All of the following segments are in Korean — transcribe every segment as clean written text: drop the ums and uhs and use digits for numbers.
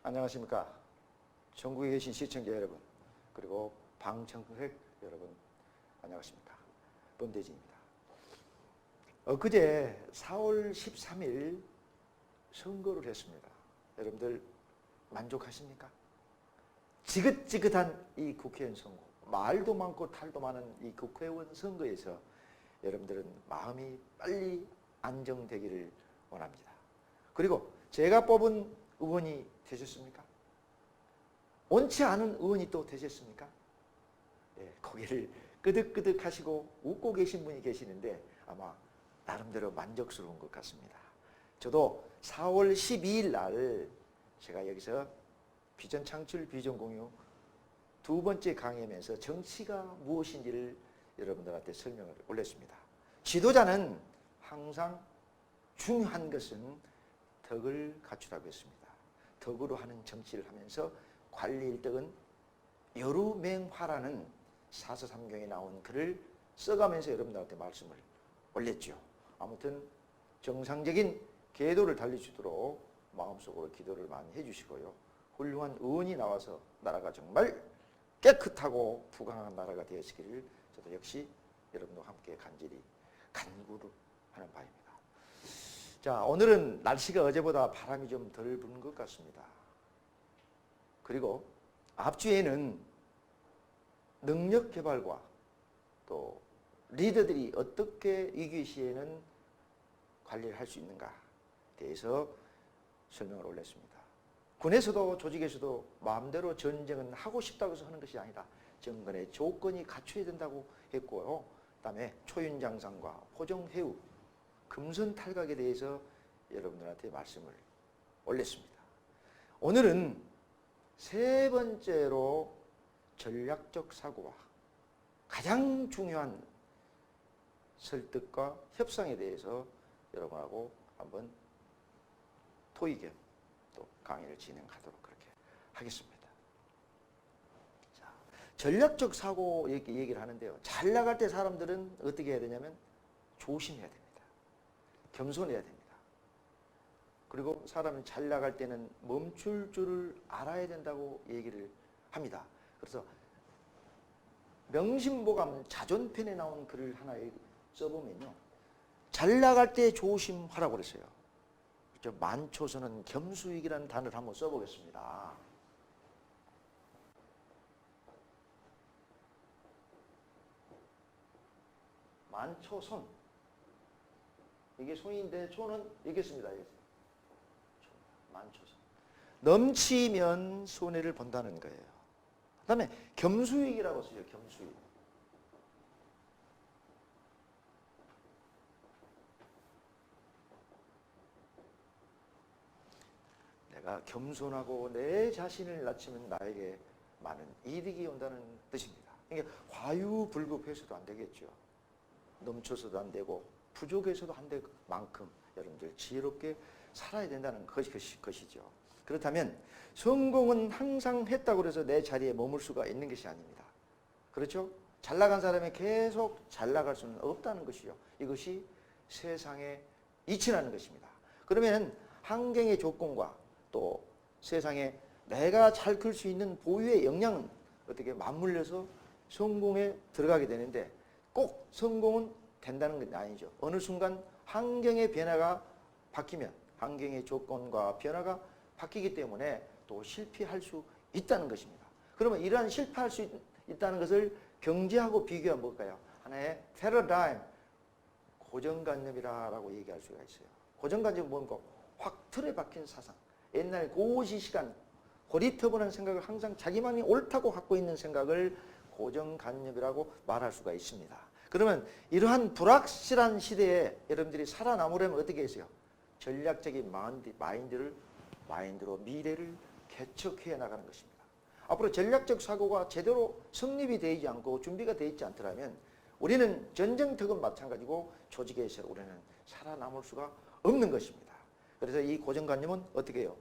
안녕하십니까. 전국에 계신 시청자 여러분, 그리고 방청객 여러분, 안녕하십니까. 범대진입니다. 엊그제 4월 13일 선거를 했습니다. 여러분들 만족하십니까? 지긋지긋한 이 국회의원 선거, 말도 많고 탈도 많은 이 국회의원 선거에서 여러분들은 마음이 빨리 안정되기를 원합니다. 그리고 제가 뽑은 의원이 되셨습니까? 원치 않은 의원이 또 되셨습니까? 예, 고개를 끄덕끄덕 하시고 웃고 계신 분이 계시는데 아마 나름대로 만족스러운 것 같습니다. 저도 4월 12일 날 제가 여기서 비전 창출 비전 공유 두 번째 강의하면서 정치가 무엇인지를 여러분들한테 설명을 올렸습니다. 지도자는 항상 중요한 것은 덕을 갖추라고 했습니다. 덕으로 하는 정치를 하면서 관리 일덕은 여루맹화라는 사서삼경에 나온 글을 써가면서 여러분들한테 말씀을 올렸죠. 아무튼 정상적인 궤도를 달리시도록 마음속으로 기도를 많이 해주시고요. 훌륭한 의원이 나와서 나라가 정말 깨끗하고 부강한 나라가 되었기를 저도 역시 여러분과 함께 간절히 간구를 하는 바입니다. 자, 오늘은 날씨가 어제보다 바람이 좀 덜 부는 것 같습니다. 그리고 앞주에는 능력 개발과 또 리더들이 어떻게 위기 시에는 관리를 할 수 있는가에 대해서 설명을 올렸습니다. 군에서도 조직에서도 마음대로 전쟁은 하고 싶다고 해서 하는 것이 아니다. 정권의 조건이 갖춰야 된다고 했고요. 그다음에 초윤장상과 포정해우, 금선탈각에 대해서 여러분들한테 말씀을 올렸습니다. 오늘은 세 번째로 전략적 사고와 가장 중요한 설득과 협상에 대해서 여러분하고 한번 토의겸 또 강의를 진행하도록 그렇게 하겠습니다. 자, 전략적 사고 이렇게 얘기를 하는데요. 잘 나갈 때 사람들은 어떻게 해야 되냐면 조심해야 됩니다. 겸손해야 됩니다. 그리고 사람이 잘 나갈 때는 멈출 줄을 알아야 된다고 얘기를 합니다. 그래서 명심보감 자존편에 나온 글을 하나 써보면요. 잘 나갈 때 조심하라고 그랬어요. 만초서는 겸수익이라는 단어를 한번 써보겠습니다. 만초손. 이게 손인데 초는 이겠습니다. 만초손. 넘치면 손해를 본다는 거예요. 그 다음에 겸수익이라고 써요. 겸수익. 내가 겸손하고 내 자신을 낮추면 나에게 많은 이득이 온다는 뜻입니다. 그러니까 과유불급해서도 안 되겠죠. 넘쳐서도 안 되고 부족해서도 안 될 만큼 여러분들 지혜롭게 살아야 된다는 것이죠. 그렇다면 성공은 항상 했다고 해서 내 자리에 머물 수가 있는 것이 아닙니다. 그렇죠? 잘 나간 사람이 계속 잘 나갈 수는 없다는 것이죠. 이것이 세상의 이치라는 것입니다. 그러면 환경의 조건과 또 세상에 내가 잘 클 수 있는 보유의 역량은 어떻게 맞물려서 성공에 들어가게 되는데 꼭 성공은 된다는 건 아니죠. 어느 순간 환경의 변화가 바뀌면 환경의 조건과 변화가 바뀌기 때문에 또 실패할 수 있다는 것입니다. 그러면 이러한 실패할 수 있다는 것을 경제하고 비교하면 뭘까요? 하나의 패러다임, 고정관념이라고 얘기할 수가 있어요. 고정관념은 뭔가 확 틀에 박힌 사상. 옛날 고시 시간 고리터분한 생각을 항상 자기만이 옳다고 갖고 있는 생각을 고정관념이라고 말할 수가 있습니다. 그러면 이러한 불확실한 시대에 여러분들이 살아남으려면 어떻게 했어요? 전략적인 마인드로 미래를 개척해 나가는 것입니다. 앞으로 전략적 사고가 제대로 성립이 되지 않고 준비가 되어 있지 않더라면 우리는 전쟁터건 마찬가지고 조직에서 우리는 살아남을 수가 없는 것입니다. 그래서 이 고정관념은 어떻게 해요?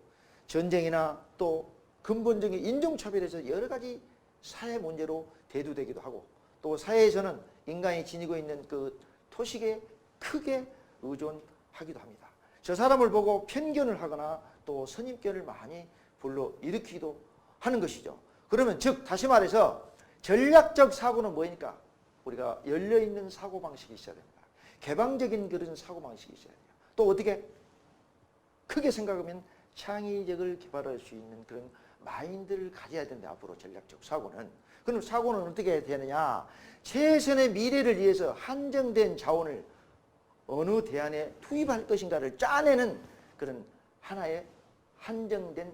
전쟁이나 또 근본적인 인종차별에서 여러 가지 사회 문제로 대두되기도 하고 또 사회에서는 인간이 지니고 있는 그 토식에 크게 의존하기도 합니다. 저 사람을 보고 편견을 하거나 또 선입견을 많이 불러일으키기도 하는 것이죠. 그러면 즉 다시 말해서 전략적 사고는 뭐니까 우리가 열려있는 사고방식이 있어야 됩니다. 개방적인 그런 사고방식이 있어야 돼요. 또 어떻게 크게 생각하면 창의력을 개발할 수 있는 그런 마인드를 가져야 된다. 앞으로 전략적 사고는. 그럼 사고는 어떻게 되느냐. 최선의 미래를 위해서 한정된 자원을 어느 대안에 투입할 것인가를 짜내는 그런 하나의 한정된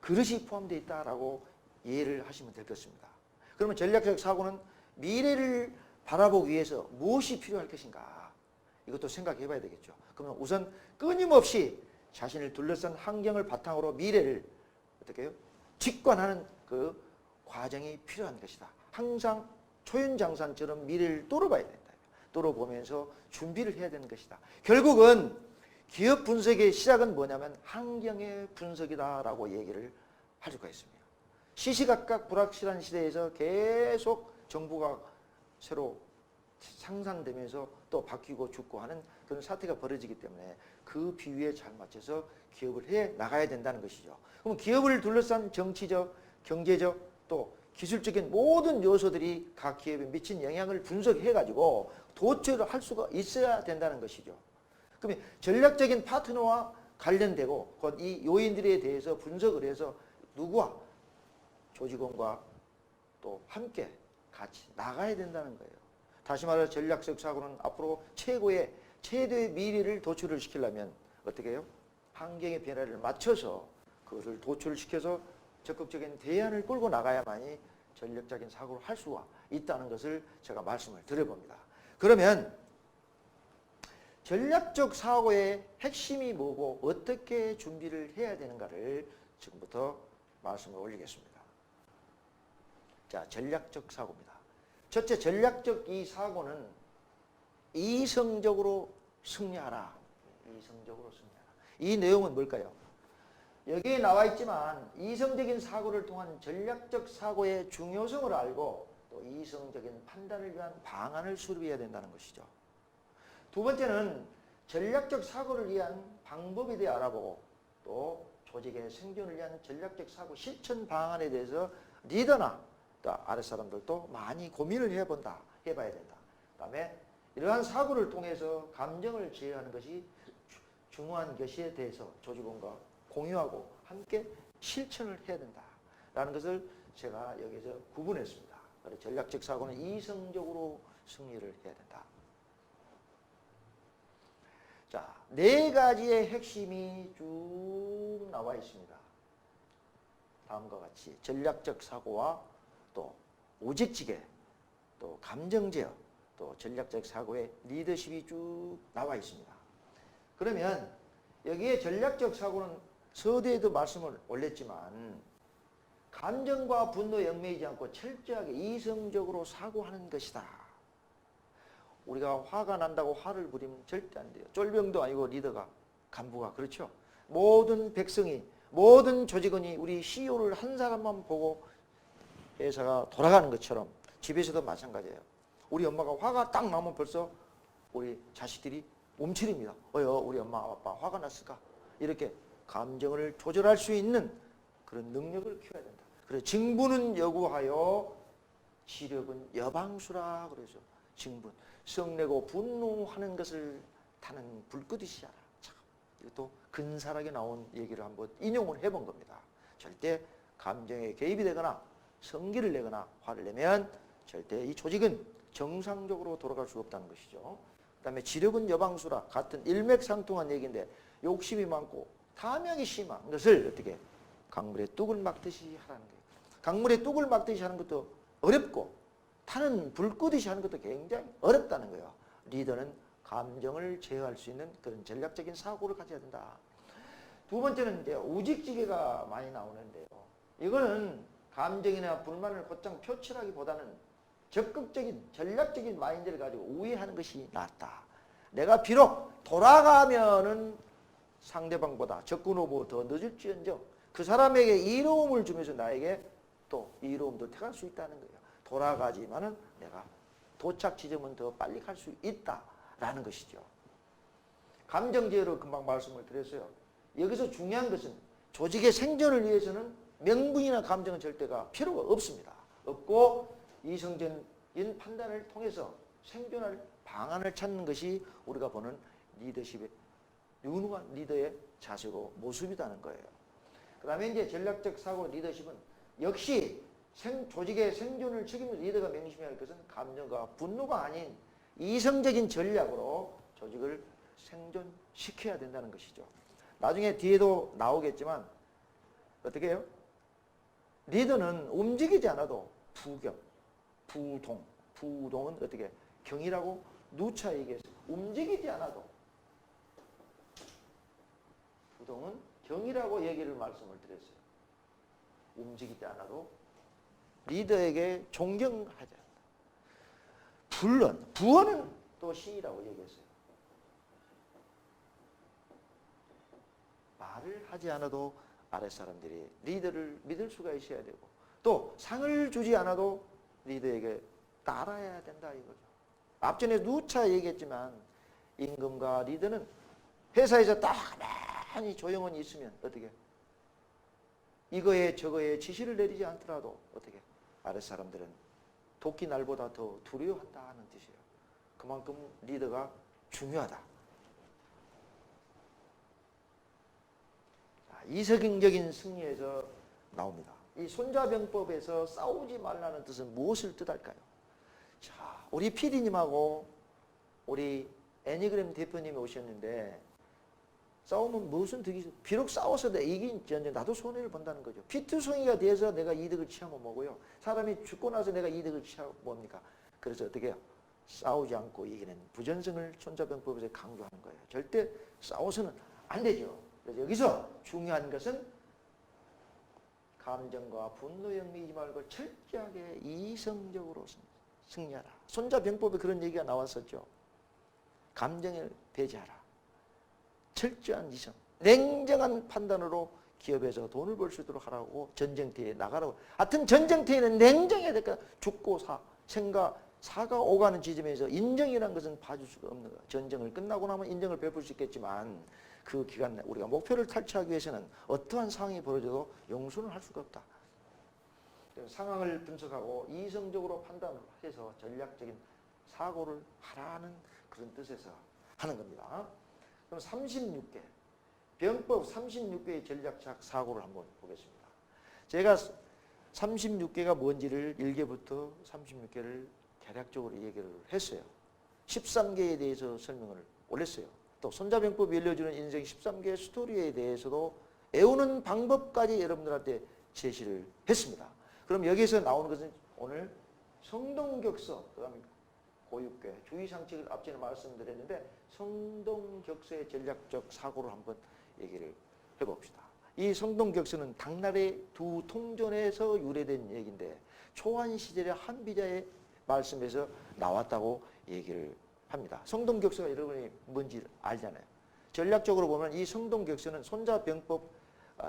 그릇이 포함되어 있다라고 이해를 하시면 될 것입니다. 그러면 전략적 사고는 미래를 바라보기 위해서 무엇이 필요할 것인가 이것도 생각해 봐야 되겠죠. 그러면 우선 끊임없이 자신을 둘러싼 환경을 바탕으로 미래를 어떻게 해요? 직관하는 그 과정이 필요한 것이다. 항상 초연장산처럼 미래를 뚫어봐야 된다. 뚫어보면서 준비를 해야 되는 것이다. 결국은 기업 분석의 시작은 뭐냐면 환경의 분석이다라고 얘기를 할 수가 있습니다. 시시각각 불확실한 시대에서 계속 정부가 새로 상상되면서 또 바뀌고 죽고 하는 그런 사태가 벌어지기 때문에 그 비유에 잘 맞춰서 기업을 해 나가야 된다는 것이죠. 그럼 기업을 둘러싼 정치적, 경제적, 또 기술적인 모든 요소들이 각 기업에 미친 영향을 분석해가지고 도출을 할 수가 있어야 된다는 것이죠. 그러면 전략적인 파트너와 관련되고 곧 이 요인들에 대해서 분석을 해서 누구와 조직원과 또 함께 같이 나가야 된다는 거예요. 다시 말해 전략적 사고는 앞으로 최대의 미래를 도출을 시키려면 어떻게 해요? 환경의 변화를 맞춰서 그것을 도출시켜서 적극적인 대안을 끌고 나가야만이 전략적인 사고를 할 수가 있다는 것을 제가 말씀을 드려봅니다. 그러면 전략적 사고의 핵심이 뭐고 어떻게 준비를 해야 되는가를 지금부터 말씀을 올리겠습니다. 자, 전략적 사고입니다. 첫째, 전략적 이 사고는 이성적으로 승리하라. 이성적으로 승리하라. 이 내용은 뭘까요? 여기에 나와 있지만 이성적인 사고를 통한 전략적 사고의 중요성을 알고 또 이성적인 판단을 위한 방안을 수립해야 된다는 것이죠. 두 번째는 전략적 사고를 위한 방법에 대해 알아보고 또 조직의 생존을 위한 전략적 사고 실천 방안에 대해서 리더나 또 아랫 사람들도 많이 고민을 해봐야 된다. 그다음에 이러한 사고를 통해서 감정을 제어하는 것이 중요한 것에 대해서 조직원과 공유하고 함께 실천을 해야 된다라는 것을 제가 여기서 구분했습니다. 그래서 전략적 사고는 이성적으로 승리를 해야 된다. 자, 네 가지의 핵심이 쭉 나와 있습니다. 다음과 같이 전략적 사고와 또 우직지게, 또 감정제어, 또 전략적 사고의 리더십이 쭉 나와 있습니다. 그러면 여기에 전략적 사고는 서두에도 말씀을 올렸지만 감정과 분노에 얽매이지 않고 철저하게 이성적으로 사고하는 것이다. 우리가 화가 난다고 화를 부리면 절대 안 돼요. 쫄병도 아니고 리더가, 간부가 그렇죠. 모든 백성이, 모든 조직원이 우리 CEO를 한 사람만 보고 회사가 돌아가는 것처럼 집에서도 마찬가지예요. 우리 엄마가 화가 딱 나면 벌써 우리 자식들이 움츠립니다. 우리 엄마 아빠 화가 났을까? 이렇게 감정을 조절할 수 있는 그런 능력을 키워야 된다. 그래서 징분은 여구하여 지력은 여방수라 그러죠. 징분, 성내고 분노하는 것을 타는 불끄듯이 하라. 참, 이것도 근사하게 나온 얘기를 한번 인용을 해본 겁니다. 절대 감정에 개입이 되거나 성기를 내거나 화를 내면 절대 이 조직은 정상적으로 돌아갈 수 없다는 것이죠. 그 다음에 지력은 여방수라 같은 일맥상통한 얘기인데 욕심이 많고 탐욕이 심한 것을 어떻게 강물에 뚝을 막듯이 하라는 거예요. 강물에 뚝을 막듯이 하는 것도 어렵고 타는 불 끄듯이 하는 것도 굉장히 어렵다는 거예요. 리더는 감정을 제어할 수 있는 그런 전략적인 사고를 가져야 된다. 두 번째는 이제 우직지게가 많이 나오는데요. 이거는 감정이나 불만을 곧장 표출하기보다는 적극적인 전략적인 마인드를 가지고 우회하는 것이 낫다. 내가 비록 돌아가면은 상대방보다 접근 후보 더 늦을지언정 그 사람에게 이로움을 주면서 나에게 또 이로움도 택할 수 있다는 거예요. 돌아가지만은 내가 도착 지점은 더 빨리 갈 수 있다라는 것이죠. 감정 제어로 금방 말씀을 드렸어요. 여기서 중요한 것은 조직의 생존을 위해서는 명분이나 감정은 절대가 필요가 없습니다. 없고 이성적인 판단을 통해서 생존할 방안을 찾는 것이 우리가 보는 리더십의 유능한 리더의 자세고 모습이라는 거예요. 그 다음에 이제 전략적 사고 리더십은 역시 조직의 생존을 책임진 리더가 명심해야 할 것은 감정과 분노가 아닌 이성적인 전략으로 조직을 생존시켜야 된다는 것이죠. 나중에 뒤에도 나오겠지만 어떻게 해요? 리더는 움직이지 않아도 부경, 부동은 어떻게 경이라고 누차 얘기해서 움직이지 않아도 부동은 경이라고 얘기를 말씀을 드렸어요. 움직이지 않아도 리더에게 존경하지 않는다. 부원은 또 신이라고 얘기했어요. 말을 하지 않아도 아랫사람들이 리더를 믿을 수가 있어야 되고 또 상을 주지 않아도 리더에게 따라야 된다 이거죠. 앞전에 누차 얘기했지만 임금과 리더는 회사에서 딱 가만히 조용히 있으면 어떻게 이거에 저거에 지시를 내리지 않더라도 어떻게 아랫사람들은 도끼 날보다 더 두려워한다는 뜻이에요. 그만큼 리더가 중요하다. 이성적인 승리에서 나옵니다. 이 손자병법에서 싸우지 말라는 뜻은 무엇을 뜻할까요? 자, 우리 PD님하고 우리 애니그램 대표님이 오셨는데 싸우면 무슨 득이 비록 싸워서 이긴 전쟁 나도 손해를 본다는 거죠. 피투성이가 돼서 내가 이득을 취하면 뭐고요. 사람이 죽고 나서 내가 이득을 취하면 뭡니까? 그래서 어떻게 해요? 싸우지 않고 이기는 부전승을 손자병법에서 강조하는 거예요. 절대 싸워서는 안 되죠. 그래서 여기서 중요한 것은 감정과 분노에 얽매이지 말고 철저하게 이성적으로 승리하라. 손자병법에 그런 얘기가 나왔었죠. 감정을 배제하라. 철저한 이성, 냉정한 판단으로 기업에서 돈을 벌 수 있도록 하라고 전쟁터에 나가라고. 하여튼 전쟁터에는 냉정해야 될까. 죽고 사가 오가는 지점에서 인정이라는 것은 봐줄 수가 없는 거예요. 전쟁을 끝나고 나면 인정을 베풀 수 있겠지만 그 기간 내 우리가 목표를 탈취하기 위해서는 어떠한 상황이 벌어져도 용서는 할 수가 없다. 상황을 분석하고 이성적으로 판단을 해서 전략적인 사고를 하라는 그런 뜻에서 하는 겁니다. 그럼 36개, 병법 36개의 전략적 사고를 한번 보겠습니다. 제가 36개가 뭔지를 1개부터 36개를 대략적으로 얘기를 했어요. 13개에 대해서 설명을 올렸어요. 또 손자병법이 알려주는 인생 13개의 스토리에 대해서도 애우는 방법까지 여러분들한테 제시를 했습니다. 그럼 여기서 나오는 것은 오늘 성동격서, 그 다음에 고육괴, 주의상책을 앞전에 말씀드렸는데 성동격서의 전략적 사고를 한번 얘기를 해봅시다. 이 성동격서는 당나라의 두 통전에서 유래된 얘기인데 초안 시절의 한비자의 말씀에서 나왔다고 얘기를 합니다. 성동격서가 여러분이 뭔지 알잖아요. 전략적으로 보면 이 성동격서는 손자병법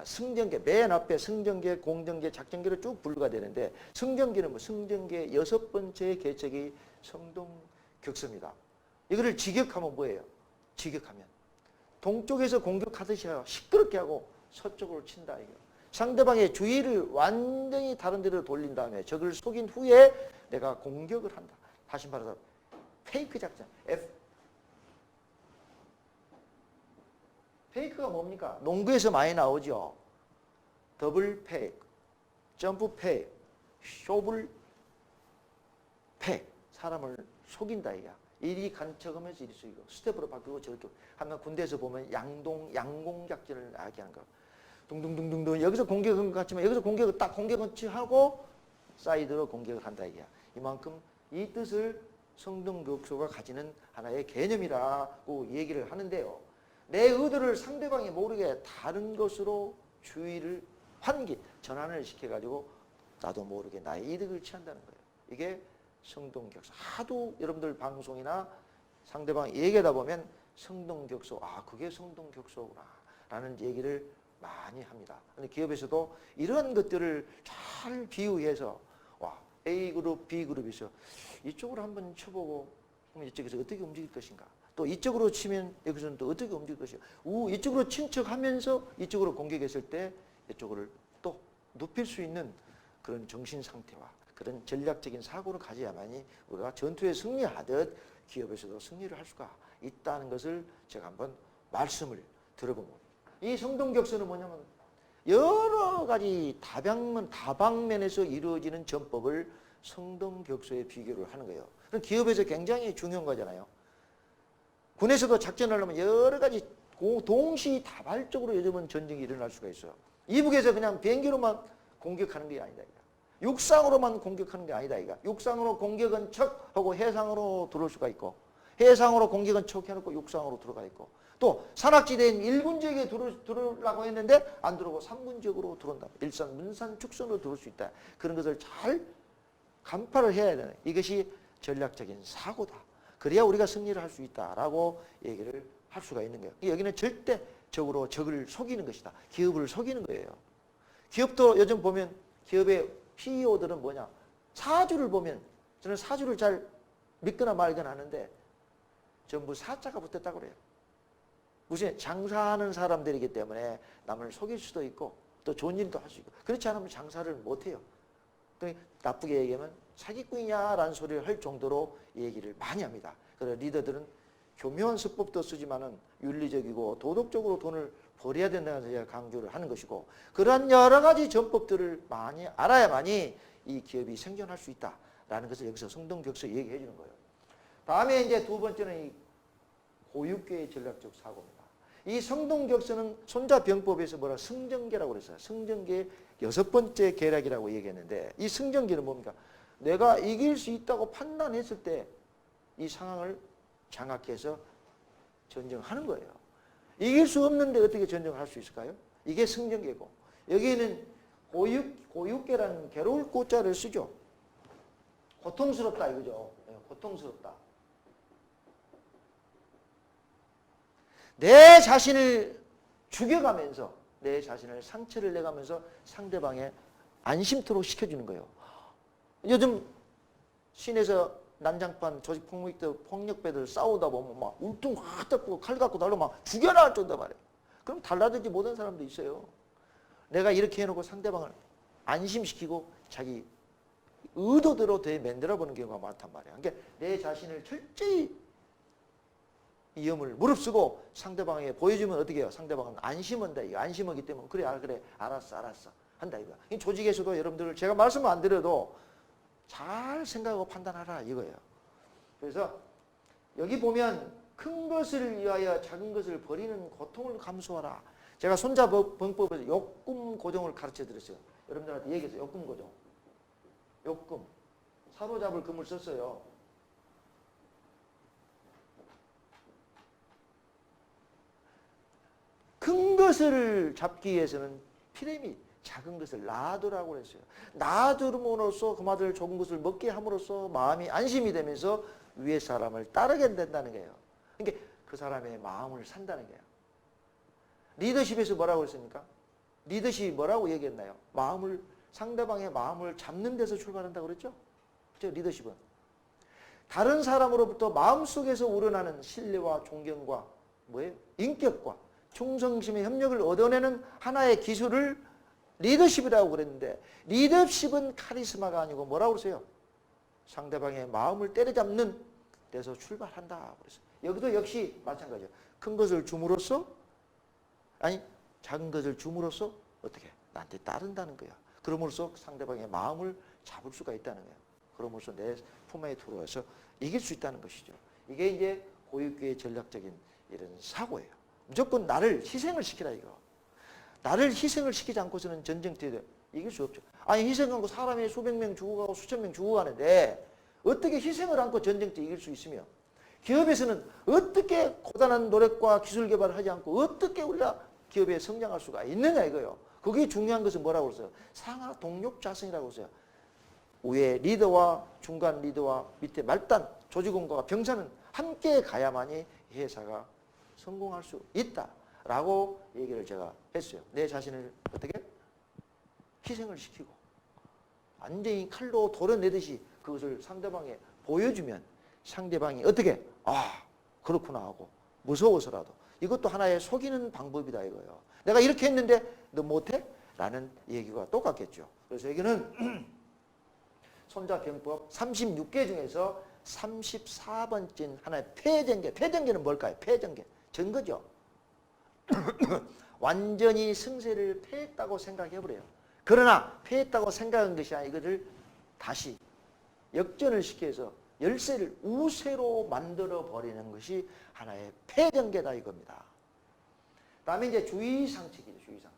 승전계, 맨 앞에 승전계, 공전계, 작전계로 쭉 분류가 되는데 승전계는 뭐 승전계 6번째 계책이 성동격서입니다. 이거를 직역하면 뭐예요? 직역하면 동쪽에서 공격하듯이 시끄럽게 하고 서쪽으로 친다 이거. 상대방의 주의를 완전히 다른 데로 돌린 다음에 적을 속인 후에 내가 공격을 한다. 다시 말해서 페이크 작전. 페이크가 뭡니까? 농구에서 많이 나오죠. 더블 페이크, 점프 페이크, 쇼블 페이크. 사람을 속인다 이거야. 이리 간척하면서 이리 속이고 스텝으로 바꾸고 저렇게 하면 군대에서 보면 양공 작전을 이야기하는 거. 둥둥둥둥둥 여기서 공격한 것 같지만 여기서 공격을 딱 공격을 하고 사이드로 공격을 한다 이거야. 이만큼 이 뜻을 성동격서가 가지는 하나의 개념이라고 얘기를 하는데요. 내 의도를 상대방이 모르게 다른 것으로 주의를 전환을 시켜가지고 나도 모르게 나의 이득을 취한다는 거예요. 이게 성동격서. 하도 여러분들 방송이나 상대방 얘기하다 보면 성동격서, 그게 성동격서구나 라는 얘기를 많이 합니다. 근데 기업에서도 이런 것들을 잘 비유해서 A그룹, B그룹에서 이쪽으로 한번 쳐보고 그럼 이쪽에서 어떻게 움직일 것인가. 또 이쪽으로 치면 여기서는 또 어떻게 움직일 것이요. 이쪽으로 침척하면서 이쪽으로 공격했을 때 이쪽을 또 눕힐 수 있는 그런 정신 상태와 그런 전략적인 사고를 가져야만이 우리가 전투에 승리하듯 기업에서도 승리를 할 수가 있다는 것을 제가 한번 말씀을 들어봅니다. 이 성동격서는 뭐냐면 여러 가지 다방면에서 이루어지는 전법을 성동격서에 비교를 하는 거예요. 그럼 기업에서 굉장히 중요한 거잖아요. 군에서도 작전을 하려면 여러 가지 동시다발적으로 요즘은 전쟁이 일어날 수가 있어요. 이북에서 그냥 비행기로만 공격하는 게 아니다. 육상으로만 공격하는 게 아니다. 육상으로 공격은 척하고 해상으로 들어올 수가 있고 해상으로 공격은 척 해놓고 육상으로 들어가 있고 또 산악지대인 1군 지역에 들어오려고 했는데 안 들어오고 3군 지역으로 들어온다. 일산, 문산, 축선으로 들어올 수 있다. 그런 것을 잘 간파를 해야 되는 이것이 전략적인 사고다. 그래야 우리가 승리를 할 수 있다라고 얘기를 할 수가 있는 거예요. 여기는 절대적으로 적을 속이는 것이다. 기업을 속이는 거예요. 기업도 요즘 보면 기업의 PEO들은 뭐냐. 사주를 보면 저는 사주를 잘 믿거나 말거나 하는데 전부 사자가 붙었다고 그래요. 무슨 장사하는 사람들이기 때문에 남을 속일 수도 있고 또 좋은 일도 할 수 있고 그렇지 않으면 장사를 못해요. 나쁘게 얘기하면 사기꾼이냐라는 소리를 할 정도로 얘기를 많이 합니다. 그래서 리더들은 교묘한 수법도 쓰지만은 윤리적이고 도덕적으로 돈을 벌여야 된다는 제가 강조를 하는 것이고 그런 여러 가지 전법들을 많이 알아야만이 이 기업이 생존할 수 있다라는 것을 여기서 성동격서 얘기해 주는 거예요. 다음에 이제 두 번째는 이 고육계의 전략적 사고입니다. 이 성동격서는 손자병법에서 뭐라 승전계라고 그랬어요. 승전계의 6번째 계략이라고 얘기했는데 이 승전계는 뭡니까? 내가 이길 수 있다고 판단했을 때 이 상황을 장악해서 전쟁하는 거예요. 이길 수 없는데 어떻게 전쟁을 할 수 있을까요? 이게 승전계고 여기에는 고육계라는 괴로울 고자를 쓰죠. 고통스럽다 이거죠. 고통스럽다. 내 자신을 죽여가면서 내 자신을 상처를 내가면서 상대방의 안심토록 시켜주는 거예요. 요즘 시내에서 난장판 조직폭력배들 싸우다 보면 막 울퉁 확 덮고 칼 갖고 달려 막 죽여라 할 정도 말이에요. 그럼 달라들지 못한 사람도 있어요. 내가 이렇게 해놓고 상대방을 안심시키고 자기 의도대로 만들어보는 경우가 많단 말이에요. 그러니까 내 자신을 철저히 위험을 무릅쓰고 상대방에게 보여주면 어떻게 해요? 상대방은 안심한다. 이거 안심하기 때문에 그래 알았어 한다 이거. 이 조직에서도 여러분들 제가 말씀 안 드려도 잘 생각하고 판단하라 이거예요. 그래서 여기 보면 큰 것을 위하여 작은 것을 버리는 고통을 감수하라. 제가 손자병법에서 욕금 고정을 가르쳐 드렸어요. 여러분들한테 얘기했어요. 욕금 고정. 욕금. 사로잡을 금을 썼어요. 큰 것을 잡기 위해서는 피라미드, 작은 것을 놔두라고 그랬어요. 놔두므로써 그마들 좋은 것을 먹게 함으로써 마음이 안심이 되면서 위에 사람을 따르게 된다는 거예요. 그러니까 그 사람의 마음을 산다는 거예요. 리더십에서 뭐라고 했습니까? 리더십이 뭐라고 얘기했나요? 상대방의 마음을 잡는 데서 출발한다고 그랬죠? 그렇죠? 리더십은. 다른 사람으로부터 마음속에서 우러나는 신뢰와 존경과 뭐예요? 인격과 충성심의 협력을 얻어내는 하나의 기술을 리더십이라고 그랬는데 리더십은 카리스마가 아니고 뭐라고 그러세요? 상대방의 마음을 때려잡는 데서 출발한다 그랬어요. 여기도 역시 마찬가지예요. 큰 것을 줌으로써 작은 것을 줌으로써 어떻게? 나한테 따른다는 거야. 그럼으로써 상대방의 마음을 잡을 수가 있다는 거예요. 그럼으로써 내 품에 들어와서 이길 수 있다는 것이죠. 이게 이제 고육계의 전략적인 이런 사고예요. 무조건 나를 희생을 시키라 이거. 나를 희생을 시키지 않고서는 전쟁터에 이길 수 없죠. 희생하고 사람이 수백 명 죽어가고 수천 명 죽어가는데 어떻게 희생을 않고 전쟁터 이길 수 있으며 기업에서는 어떻게 고단한 노력과 기술 개발을 하지 않고 어떻게 우리가 기업에 성장할 수가 있느냐 이거예요. 거기에 중요한 것은 뭐라고 그러세요? 상하 동력 자성이라고 그러세요. 위에 리더와 중간 리더와 밑에 말단 조직원과 병사는 함께 가야만이 회사가 성공할 수 있다라고 얘기를 제가 했어요. 내 자신을 어떻게? 희생을 시키고 완전히 칼로 도려내듯이 그것을 상대방에 보여주면 상대방이 어떻게? 그렇구나 하고 무서워서라도 이것도 하나의 속이는 방법이다 이거예요. 내가 이렇게 했는데 너 못해? 라는 얘기가 똑같겠죠. 그래서 여기는 손자병법 36개 중에서 34번째인 하나의 폐전개. 폐전개는 뭘까요? 폐전개. 증거죠. 완전히 승세를 패했다고 생각해버려요. 그러나 패했다고 생각한 것이 아니라 이것을 다시 역전을 시켜서 열세를 우세로 만들어 버리는 것이 하나의 패전개다 이겁니다. 다음에 이제 주의상책이죠. 주의상책.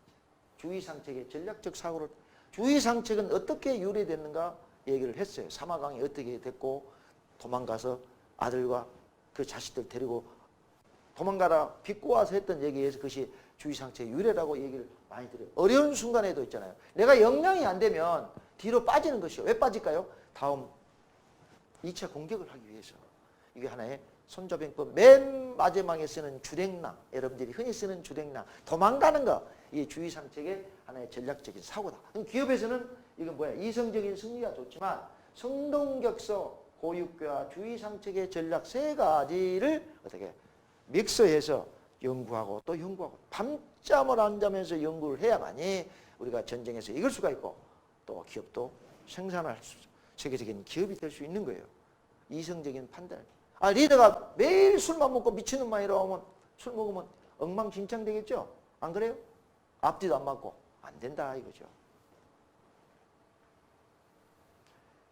주의상책의 전략적 사고를 주의상책은 어떻게 유래됐는가 얘기를 했어요. 사마강이 어떻게 됐고 도망가서 아들과 그 자식들 데리고 도망가라 비꼬아서 했던 얘기에서 그것이 주의상책의 유래라고 얘기를 많이 드려요. 어려운 순간에도 있잖아요. 내가 역량이 안 되면 뒤로 빠지는 것이요. 왜 빠질까요? 다음 2차 공격을 하기 위해서. 이게 하나의 손자병법 맨 마지막에 쓰는 주랭랑, 여러분들이 흔히 쓰는 주랭랑, 도망가는 거, 이게 주의상책의 하나의 전략적인 사고다. 그럼 기업에서는 이건 뭐야? 이성적인 승리가 좋지만 성동격서, 고육교와 주의상책의 전략 세 가지를 어떻게 믹스해서 연구하고 또 연구하고 밤잠을 안 자면서 연구를 해야만이 우리가 전쟁에서 이길 수가 있고 또 기업도 생산할 수, 세계적인 기업이 될 수 있는 거예요. 이성적인 판단. 리더가 매일 술만 먹고 미친놈만이라고 하면 술 먹으면 엉망진창 되겠죠? 안 그래요? 앞뒤도 안 맞고 안 된다 이거죠.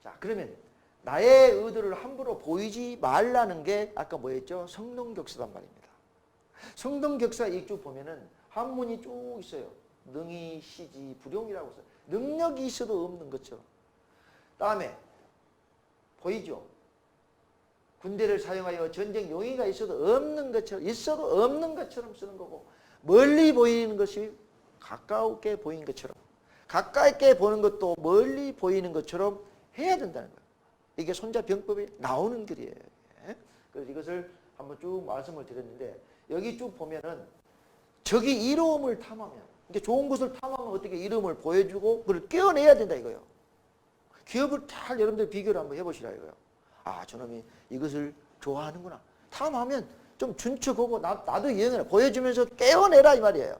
자, 그러면 나의 의도를 함부로 보이지 말라는 게 아까 뭐였죠? 성동격서단 말입니다. 성동격서 쭉 보면은 한문이 쭉 있어요. 능이, 시지, 불용이라고 써요. 능력이 있어도 없는 것처럼. 다음에 보이죠? 군대를 사용하여 전쟁 용의가 있어도 없는 것처럼, 있어도 없는 것처럼 쓰는 거고, 멀리 보이는 것이 가까우게 보이는 것처럼, 가까이게 보는 것도 멀리 보이는 것처럼 해야 된다는 거예요. 이게 손자병법에 나오는 글이에요. 그래서 이것을 한번 쭉 말씀을 드렸는데, 여기 쭉 보면은 적이 이로움을 탐하면, 이게 좋은 것을 탐하면 어떻게 이로움을 보여주고 그걸 깨어내야 된다 이거예요. 기업을 잘 여러분들 비교를 한번 해보시라 이거예요. 저놈이 이것을 좋아하는구나. 탐하면 좀 준척하고 나도 이행해라. 보여주면서 깨어내라 이 말이에요.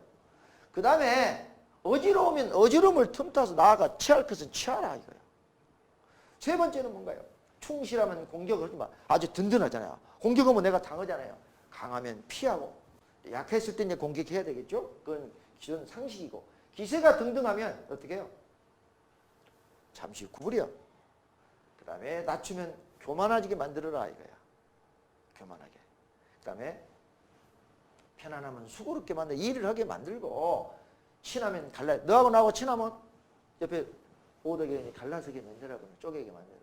그 다음에 어지러우면 어지러움을 틈타서 나아가 취할 것은 취하라 이거예요. 세 번째는 뭔가요? 충실하면 공격을 하지 마. 아주 든든하잖아요. 공격하면 내가 당하잖아요. 강하면 피하고 약했을 때 이제 공격해야 되겠죠. 그건 기존 상식이고 기세가 등등하면 어떻게 해요? 잠시 구부려. 그 다음에 낮추면 교만하게 만들어라 이거야. 교만하게. 그 다음에 편안하면 수고롭게 만들어 일을 하게 만들고 친하면 갈라. 너하고 나하고 친하면 옆에 오덕이 갈라서게 만들라고 쪼개게 만들어.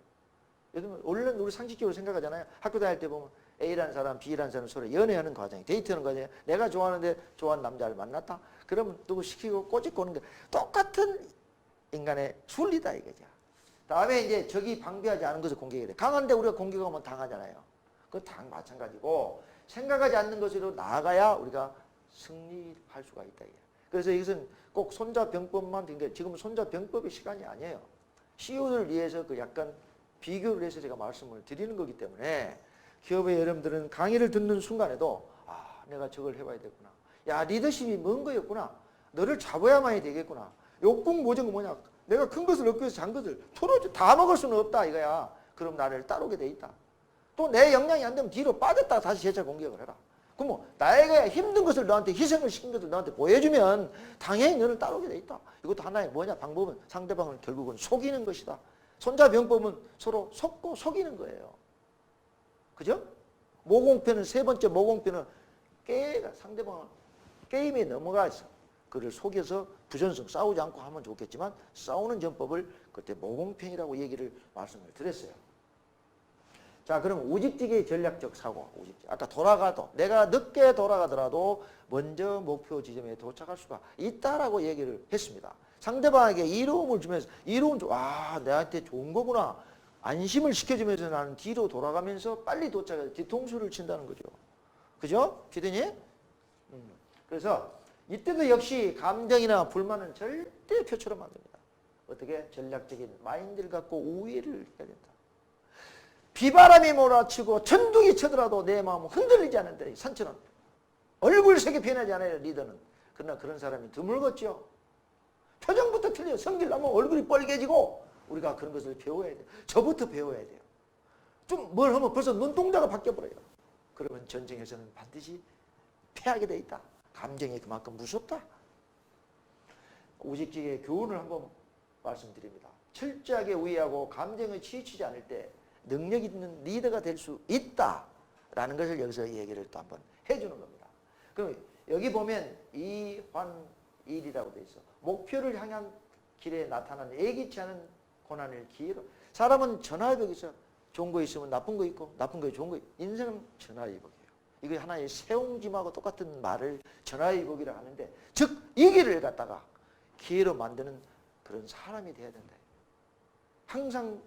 여러분 원래 우리 상식적으로 생각하잖아요. 학교 다닐 때 보면 A라는 사람, B라는 사람 서로 연애하는 과정이 데이트하는 과정이 내가 좋아하는데 좋아하는 남자를 만났다. 그러면 누구 시키고 꼬집고 오는 게 똑같은 인간의 순리다 이거죠. 다음에 이제 적이 방비하지 않은 것을 공격해야 돼. 강한데 우리가 공격하면 당하잖아요. 그거 당 마찬가지고 생각하지 않는 것으로 나아가야 우리가 승리할 수가 있다. 그래서 이것은 꼭 손자병법만 된 게 지금은 손자병법의 시간이 아니에요. CEO를 위해서 그 약간 비교를 해서 제가 말씀을 드리는 거기 때문에 기업의 여러분들은 강의를 듣는 순간에도 내가 저걸 해봐야 되구나. 야 리더십이 뭔 거였구나. 너를 잡아야만이 되겠구나. 욕궁 모정은 뭐냐. 내가 큰 것을 얻기 위해서 작은 것을 토로지 다 먹을 수는 없다 이거야. 그럼 나를 따르게 돼 있다. 또 내 역량이 안 되면 뒤로 빠졌다가 다시 재차 공격을 해라. 그럼 뭐 나에게 힘든 것을 너한테 희생을 시킨 것을 너한테 보여주면 당연히 너를 따르게 돼 있다. 이것도 하나의 뭐냐 방법은 상대방을 결국은 속이는 것이다. 손자병법은 서로 속고 속이는 거예요. 그죠? 모공표는 세 번째 모공표는 상대방을 게임에 넘어가 있어. 그를 속여서 부전성 싸우지 않고 하면 좋겠지만 싸우는 전법을 그때 모공편이라고 얘기를 말씀을 드렸어요. 자, 그럼 우직직의 전략적 사고. 우직직. 아까 내가 늦게 돌아가더라도 먼저 목표 지점에 도착할 수가 있다라고 얘기를 했습니다. 상대방에게 이로움을 주면서 이로움 내한테 좋은 거구나. 안심을 시켜주면서 나는 뒤로 돌아가면서 빨리 도착해서 뒤통수를 친다는 거죠. 그죠? 피디님? 그래서 이때도 역시 감정이나 불만은 절대 표출하면 안 됩니다. 어떻게? 전략적인 마인드를 갖고 우회를 해야 된다. 비바람이 몰아치고 천둥이 쳐더라도 내 마음은 흔들리지 않는다. 산처럼 얼굴색이 변하지 않아요, 리더는. 그러나 그런 사람이 드물겠죠. 표정부터 틀려요. 성질나면 얼굴이 빨개지고. 우리가 그런 것을 배워야 돼요. 저부터 배워야 돼요. 좀 뭘 하면 벌써 눈동자가 바뀌어버려요. 그러면 전쟁에서는 반드시 패하게 돼 있다. 감정이 그만큼 무섭다. 우직직의 교훈을 한번 말씀드립니다. 철저하게 우위하고 감정에 치우치지 않을 때 능력 있는 리더가 될 수 있다라는 것을 여기서 얘기를 또 한번 해주는 겁니다. 그럼 여기 보면 이환일이라고 돼 있어. 목표를 향한 길에 나타나는 예기치 않은 고난을 기회로. 사람은 전화위복이 있어. 좋은 거 있으면 나쁜 거 있고 나쁜 거 좋은 거 있고. 인생은 전화위복이에요. 이거 하나의 세옹짐하고 똑같은 말을 전화위복이라고 하는데, 즉 이 길을 갖다가 기회로 만드는 그런 사람이 돼야 된다. 항상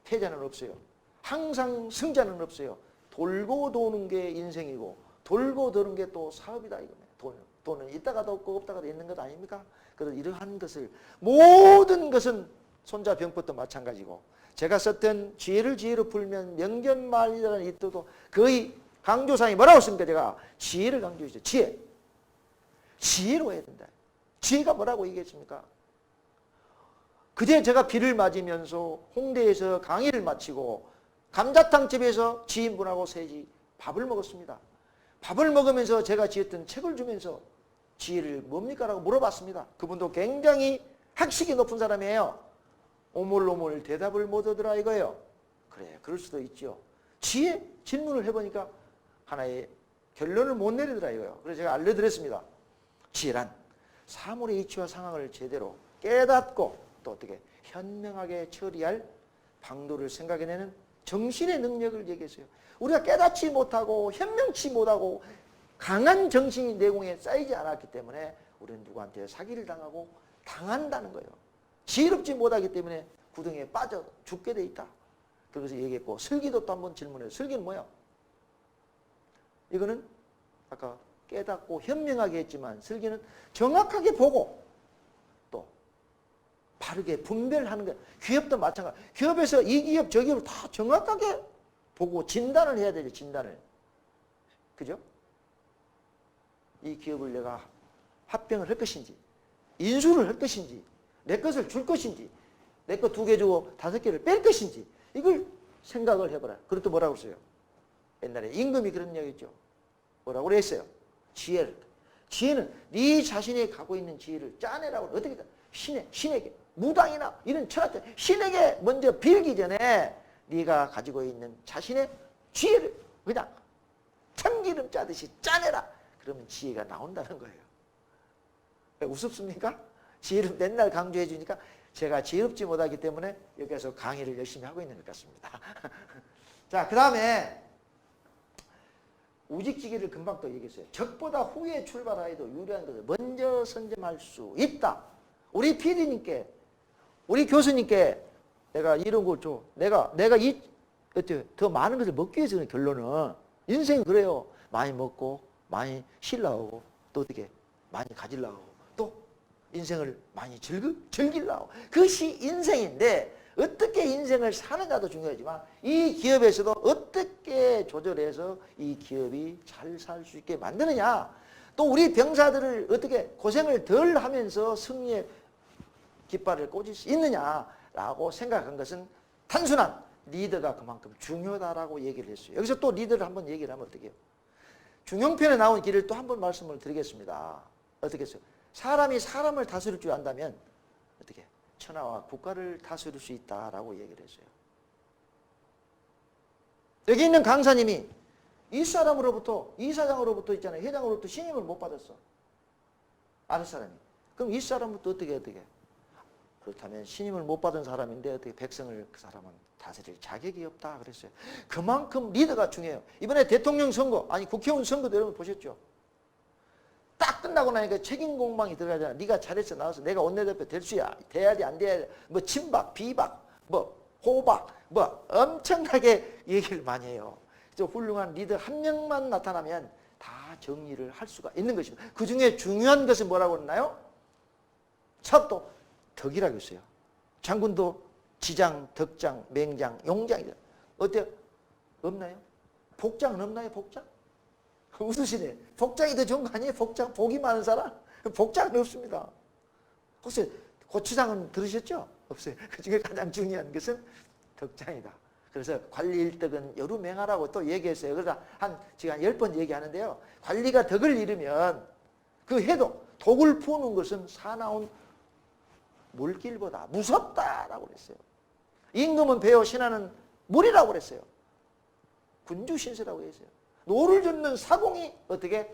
패자는 없어요. 항상 승자는 없어요. 돌고 도는 게 인생이고 돌고 도는 게 또 사업이다 이거네. 돈은 있다가도 없고 없다가도 있는 것 아닙니까? 그래서 이러한 것을, 모든 것은 손자병법도 마찬가지고, 제가 썼던 지혜로 풀면 명견말이라는 이 뜻도 거의 강조상이 뭐라고 했습니까? 제가 지혜를 강조했죠. 지혜로 해야 된다. 지혜가 뭐라고 얘기했습니까? 그제 제가 비를 맞으면서 홍대에서 강의를 마치고 감자탕집에서 지인분하고 셋이 밥을 먹었습니다. 밥을 먹으면서 제가 지었던 책을 주면서 지혜를 뭡니까? 라고 물어봤습니다. 그분도 굉장히 학식이 높은 사람이에요. 오물오물 대답을 못 하더라 이거예요. 그래, 그럴 수도 있죠. 지혜 질문을 해보니까 하나의 결론을 못 내리더라 이거예요. 그래서 제가 알려드렸습니다. 지혜란 사물의 이치와 상황을 제대로 깨닫고 또 어떻게 현명하게 처리할 방도를 생각해내는 정신의 능력을 얘기했어요. 우리가 깨닫지 못하고 현명치 못하고 강한 정신이 내공에 쌓이지 않았기 때문에 우리는 누구한테 사기를 당하고 당한다는 거예요. 지혜롭지 못하기 때문에 구덩이에 빠져 죽게 돼 있다. 그래서 얘기했고, 슬기도 또 한번 질문해요. 슬기는 뭐야? 이거는 아까 깨닫고 현명하게 했지만, 슬기는 정확하게 보고 또 바르게 분별하는 거예요. 기업도 마찬가지. 기업에서 이 기업 저 기업을 다 정확하게 보고 진단을 해야 되죠. 진단을. 그죠? 이 기업을 내가 합병을 할 것인지, 인수를 할 것인지, 내 것을 줄 것인지, 내 거 2개 주고 5개를 뺄 것인지, 이걸 생각을 해봐라. 그것도 뭐라고 했어요? 옛날에 임금이 그런 이야기했죠. 뭐라고 그랬어요? 지혜를. 지혜는 네 자신이 갖고 있는 지혜를 짜내라고. 어떻게 신에게, 무당이나 이런 철학자 신에게 먼저 빌기 전에 네가 가지고 있는 자신의 지혜를 그냥 참기름 짜듯이 짜내라. 그러면 지혜가 나온다는 거예요. 우습습니까? 지혜를 맨날 강조해 주니까 제가 지혜롭지 못하기 때문에 여기서 강의를 열심히 하고 있는 것 같습니다. 자, 그 다음에 우직지기를 금방 또 얘기했어요. 적보다 후에 출발하여도 유리한 것을 먼저 선점할 수 있다. 우리 PD님께, 우리 교수님께 내가 이런 걸 줘. 내가 더 많은 것을 먹기 위해서 그런 결론은, 인생은 그래요. 많이 먹고 많이 쉬려고 또 어떻게 많이 가지려고 또 인생을 많이 즐기려고. 그것이 인생인데 어떻게 인생을 사느냐도 중요하지만 이 기업에서도 어떻게 조절해서 이 기업이 잘 살 수 있게 만드느냐, 또 우리 병사들을 어떻게 고생을 덜 하면서 승리의 깃발을 꽂을 수 있느냐라고 생각한 것은 단순한 리더가 그만큼 중요하다라고 얘기를 했어요. 여기서 또 리더를 한번 얘기를 하면 어떻게 해요? 중용편에 나온 길을 또 한번 말씀을 드리겠습니다. 어떻게 했어요? 사람이 사람을 다스릴 줄 안다면 어떻게 천하와 국가를 다스릴 수 있다라고 얘기를 했어요. 여기 있는 강사님이 이 사람으로부터, 이사장으로부터 있잖아요. 회장으로부터 신임을 못 받았어. 아는 사람이. 그럼 이 사람부터 어떻게 그렇다면 신임을 못 받은 사람인데 어떻게 백성을, 그 사람은 다스릴 자격이 없다 그랬어요. 그만큼 리더가 중요해요. 이번에 대통령 선거, 아니 국회의원 선거도 여러분 보셨죠? 딱 끝나고 나니까 책임 공방이 들어가잖아. 네가 잘해서 나와서 내가 원내대표 될 수야. 돼야지 안 돼야지. 뭐 친박, 비박, 뭐 호박, 뭐 엄청나게 얘기를 많이 해요. 그래서 훌륭한 리더 한 명만 나타나면 다 정리를 할 수가 있는 것입니다. 그 중에 중요한 것은 뭐라고 했나요? 첩도 덕이라고 했어요. 장군도 지장, 덕장, 맹장, 용장이다. 어때요? 없나요? 복장은 없나요? 복장? 웃으시네. 복장이 더 좋은 거 아니에요? 복장. 복이 많은 사람? 복장은 없습니다. 혹시 고추장은 들으셨죠? 없어요. 그 중에 가장 중요한 것은 덕장이다. 그래서 관리 일덕은 여루 맹하라고 또 얘기했어요. 그러다 제가 10번 얘기하는데요. 관리가 덕을 잃으면 그 해도 독을 푸는 것은 사나운 물길보다 무섭다라고 그랬어요. 임금은 배요, 신하는 물이라고 그랬어요. 군주신세라고 했어요. 노를 젓는 사공이 어떻게?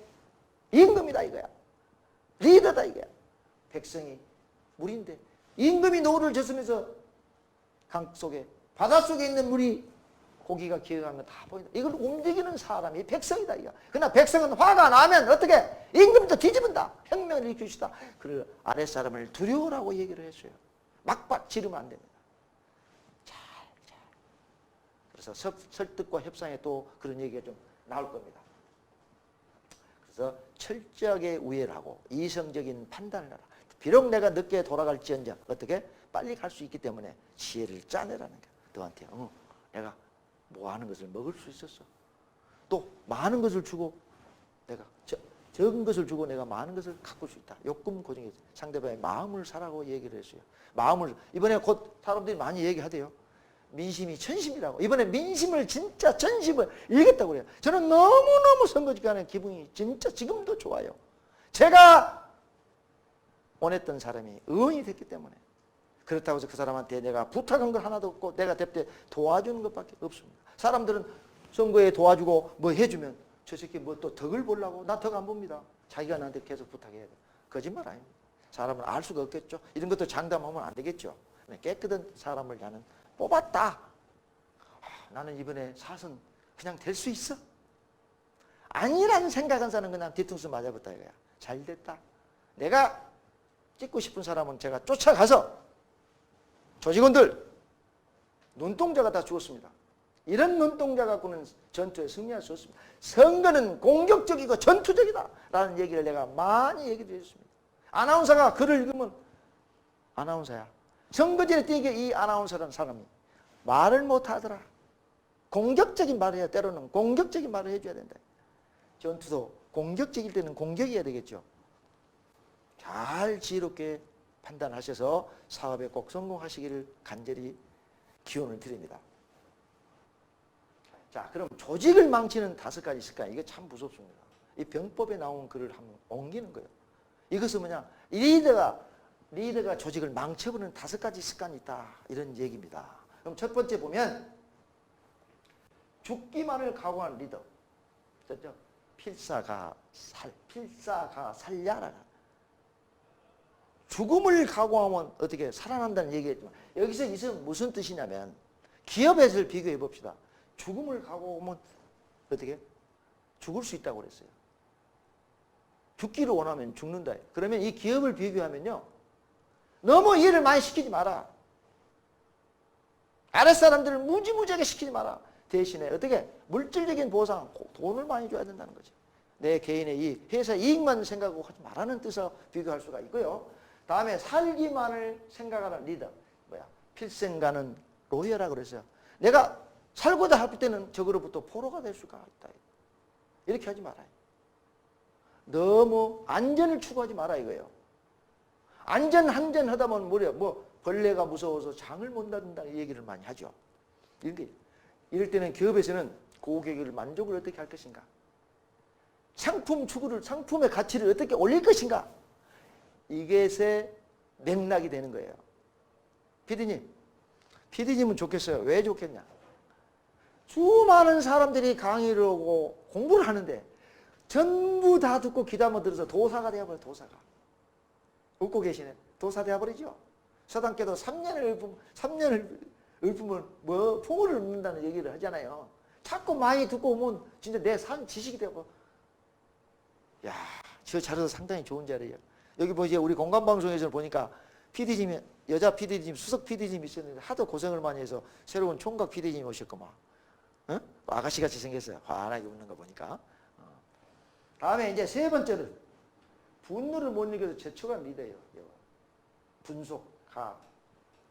임금이다 이거야. 리더다 이거야. 백성이 물인데 임금이 노를 젓으면서 강 속에 바닷속에 있는 물이 고기가 기어가면 다 보인다. 이걸 움직이는 사람이 백성이다 이거. 그러나 백성은 화가 나면 어떻게? 임금도 뒤집은다. 혁명을 일으키시다. 그리고 아랫사람을 두려워라고 얘기를 했어요. 막박 지르면 안 됩니다. 잘. 그래서 설득과 협상에 또 그런 얘기가 좀 나올 겁니다. 그래서 철저하게 우애를 하고 이성적인 판단을 하라. 비록 내가 늦게 돌아갈지언정 어떻게? 빨리 갈 수 있기 때문에 지혜를 짜내라는 거야. 너한테 내가 뭐 하는 것을 먹을 수 있었어. 또 많은 것을 주고 내가 적은 것을 주고 내가 많은 것을 가꿀 수 있다. 욕금 고정해서 상대방의 마음을 사라고 얘기를 했어요. 마음을 이번에 곧 사람들이 많이 얘기하대요. 민심이 천심이라고. 이번에 민심을 진짜 전심을 읽겠다고 그래요. 저는 너무너무 선거지간에 기분이 진짜 지금도 좋아요. 제가 원했던 사람이 의원이 됐기 때문에. 그렇다고 해서 그 사람한테 내가 부탁한 거 하나도 없고 내가 대때 도와주는 것밖에 없습니다. 사람들은 선거에 도와주고 뭐 해주면 저 새끼 뭐 또 덕을 보려고 나 덕 안 봅니다. 자기가 나한테 계속 부탁해야 돼. 거짓말 아닙니다. 사람을 알 수가 없겠죠. 이런 것도 장담하면 안 되겠죠. 깨끗한 사람을 나는 뽑았다. 나는 이번에 사선 그냥 될 수 있어? 아니라는 생각한 사람은 그냥 뒤통수 맞아봤다 이거야. 잘 됐다. 내가 찍고 싶은 사람은 제가 쫓아가서 조직원들 눈동자가 다 죽었습니다. 이런 눈동자 갖고는 전투에 승리할 수 없습니다. 선거는 공격적이고 전투적이다 라는 얘기를 내가 많이 얘기 드렸습니다. 아나운서가 글을 읽으면 아나운서야. 선거제에 뛰게 이 아나운서라는 사람이 말을 못하더라. 공격적인 말을 해야 때로는 공격적인 말을 해줘야 된다. 전투도 공격적일 때는 공격해야 되겠죠. 잘 지혜롭게 판단하셔서 사업에 꼭 성공하시기를 간절히 기원을 드립니다. 자, 그럼 조직을 망치는 5가지 습관. 이게 참 무섭습니다. 이 병법에 나온 글을 한번 옮기는 거예요. 이것은 뭐냐? 리더가 조직을 망쳐버리는 5가지 습관이 있다. 이런 얘기입니다. 그럼 첫 번째 보면 죽기만을 각오한 리더. 그렇죠? 필사가 살려라. 죽음을 각오하면 어떻게 살아난다는 얘기했지만 여기서 이것은 무슨 뜻이냐면 기업에서 비교해 봅시다. 죽음을 각오하면 어떻게? 죽을 수 있다고 그랬어요. 죽기를 원하면 죽는다. 그러면 이 기업을 비교하면요. 너무 일을 많이 시키지 마라. 아랫사람들을 무지무지하게 시키지 마라. 대신에 어떻게? 물질적인 보상, 돈을 많이 줘야 된다는 거죠. 내 개인의 이익, 회사 이익만 생각하고 하지 말라는 뜻으로 비교할 수가 있고요. 다음에 살기만을 생각하는 리더. 필생가는 로여라고 그랬어요. 내가 살고자 할 때는 적으로부터 포로가 될 수가 있다. 이렇게 하지 말아요. 너무 안전을 추구하지 마라 이거예요. 안전하다 보면 뭐래요? 벌레가 무서워서 장을 못 닫는다는 얘기를 많이 하죠. 이럴 때는 기업에서는 고객을 만족을 어떻게 할 것인가? 상품 추구를, 상품의 가치를 어떻게 올릴 것인가? 이것의 맥락이 되는 거예요. PD님은 좋겠어요. 왜 좋겠냐? 수많은 사람들이 강의를 오고 공부를 하는데 전부 다 듣고 귀담아 들어서 도사가 되어버려요. 도사가. 웃고 계시네. 도사 되어버리죠. 서당께도 3년을 읊으면 뭐 풍어를 읊는다는 얘기를 하잖아요. 자꾸 많이 듣고 오면 진짜 내 산 지식이 되고. 야, 저 자리도 상당히 좋은 자리예요. 여기 뭐 이제 우리 공감방송에서 보니까 PD님이, 여자 PD님, 수석 PD님이 있었는데 하도 고생을 많이 해서 새로운 총각 PD님이 오셨구만. 어? 아가씨같이 생겼어요. 환하게 웃는 거 보니까. 다음에 이제 세 번째는 분노를 못 이겨서 제초간 리더예요. 분속,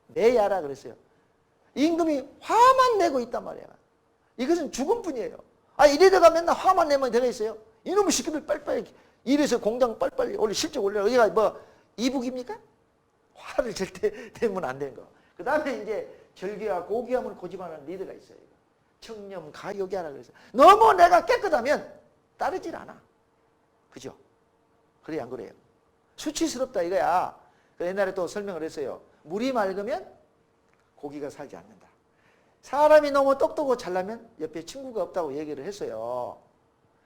내야라 그랬어요. 임금이 화만 내고 있단 말이야. 이것은 죽음뿐이에요. 아, 이래다가 맨날 화만 내면 되가 있어요. 이놈의 시키들 빨리빨리 이래서 공장 빨리빨리 올려 실적 올려. 여기가 뭐 이북입니까? 화를 절대 내면 안 되는 거. 그 다음에 이제 절개와 고귀함을 고집하는 리더가 있어요. 청렴 가욕이 하라 그래서 너무 내가 깨끗하면 따르질 않아. 그죠? 그래 안 그래요? 수치스럽다 이거야. 옛날에 또 설명을 했어요. 물이 맑으면 고기가 살지 않는다. 사람이 너무 똑똑하고 잘나면 옆에 친구가 없다고 얘기를 했어요.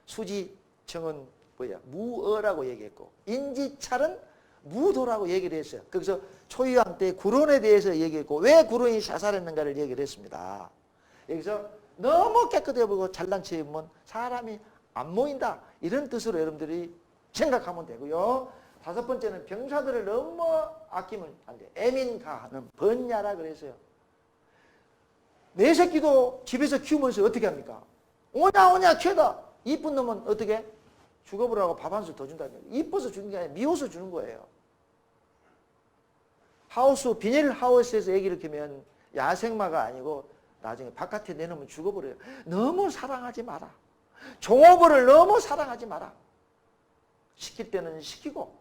수지청은 뭐야? 무어라고 얘기했고 인지찰은 무도라고 얘기를 했어요. 그래서 초유왕 때 구론에 대해서 얘기했고 왜 구론이 자살했는가를 얘기를 했습니다. 여기서 너무 깨끗해 보이고 잘난 체 보면 사람이 안 모인다. 이런 뜻으로 여러분들이 생각하면 되고요. 다섯 번째는 병사들을 너무 아끼면 안 돼. 애민가하는 번야라 그랬어요. 내 새끼도 집에서 키우면서 어떻게 합니까? 오냐 키우다. 이쁜 놈은 어떻게? 죽어보라고 밥 한 술 더 준다는 거예요. 이뻐서 주는 게 아니라 미워서 주는 거예요. 하우스, 비닐 하우스에서 애기를 키우면 야생마가 아니고 나중에 바깥에 내놓으면 죽어버려요. 너무 사랑하지 마라. 종업원을 너무 사랑하지 마라. 시킬 때는 시키고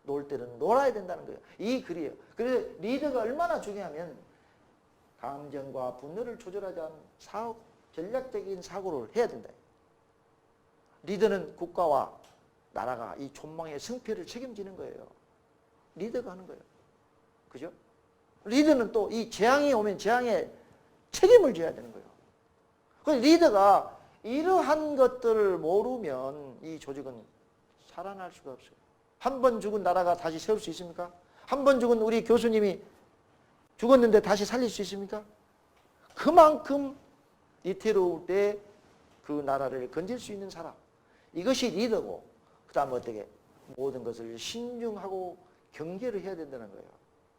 놀 때는 놀아야 된다는 거예요. 이 글이에요. 그래서 리더가 얼마나 중요하면 감정과 분노를 조절하지 않은 전략적인 사고를 해야 된다. 리더는 국가와 나라가 이 존망의 승패를 책임지는 거예요. 리더가 하는 거예요. 그죠? 리더는 또 이 재앙이 오면 재앙에 책임을 져야 되는 거예요. 그래서 리더가 이러한 것들을 모르면 이 조직은 살아날 수가 없어요. 한 번 죽은 나라가 다시 세울 수 있습니까? 한 번 죽은 우리 교수님이 죽었는데 다시 살릴 수 있습니까? 그만큼 위태로울 때 그 나라를 건질 수 있는 사람. 이것이 리더고 그 다음에 어떻게 모든 것을 신중하고 경계를 해야 된다는 거예요.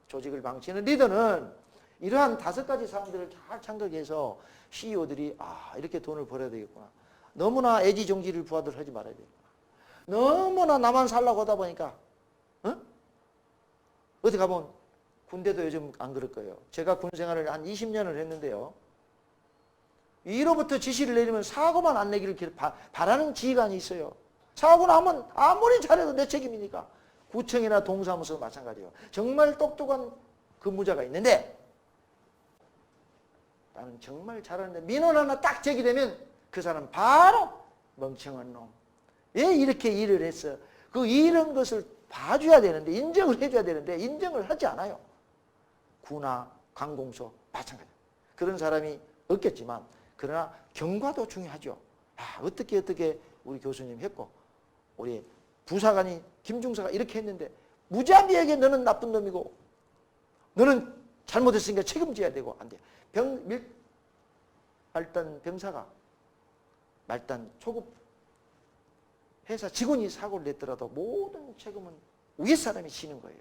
조직을 방치하는 리더는 이러한 다섯 가지 사항들을 잘 참각해서 CEO들이 이렇게 돈을 벌어야 되겠구나. 너무나 애지중지를 부하들 하지 말아야 되겠구나. 너무나 나만 살라고 하다 보니까 어디 가보면 군대도 요즘 안 그럴 거예요. 제가 군 생활을 한 20년을 했는데요. 위로부터 지시를 내리면 사고만 안 내기를 바라는 지휘관이 있어요. 사고 나면 아무리 잘해도 내 책임이니까. 구청이나 동사무소 마찬가지예요. 정말 똑똑한 근무자가 있는데 나는 정말 잘하는데 민원 하나 딱 제기되면 그 사람 바로 멍청한 놈. 왜 이렇게 일을 했어? 그 이런 것을 봐줘야 되는데 인정을 해줘야 되는데 인정을 하지 않아요. 구나 관공서 마찬가지. 그런 사람이 없겠지만 그러나 경과도 중요하죠. 어떻게 우리 교수님 했고 우리 부사관이 김중사가 이렇게 했는데 무자비하게 너는 나쁜 놈이고 너는 잘못했으니까 책임져야 되고 안 돼. 말단 병사가 말단 초급 회사 직원이 사고를 냈더라도 모든 책임은 위에 사람이 지는 거예요.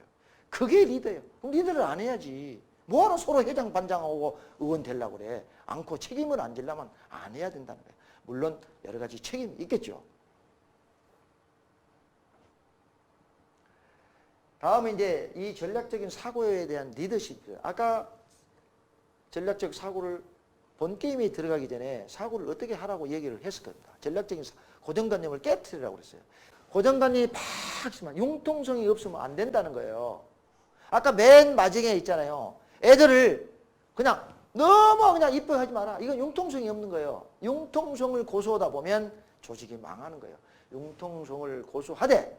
그게 리더예요. 그럼 리더를 안 해야지. 뭐하러 서로 회장 반장하고 의원 되려고 그래. 않고 책임을 안 지려면 안 해야 된다는 거예요. 물론 여러 가지 책임이 있겠죠. 다음에 이제 이 전략적인 사고에 대한 리더십. 아까 전략적 사고를 본 게임에 들어가기 전에 사고를 어떻게 하라고 얘기를 했을 겁니다. 전략적인 고정관념을 깨트리라고 그랬어요. 고정관념이 팍 있으면 융통성이 없으면 안 된다는 거예요. 아까 맨 마지막에 있잖아요. 애들을 그냥 너무 그냥 이뻐하지 마라. 이건 융통성이 없는 거예요. 융통성을 고수하다 보면 조직이 망하는 거예요. 융통성을 고수하되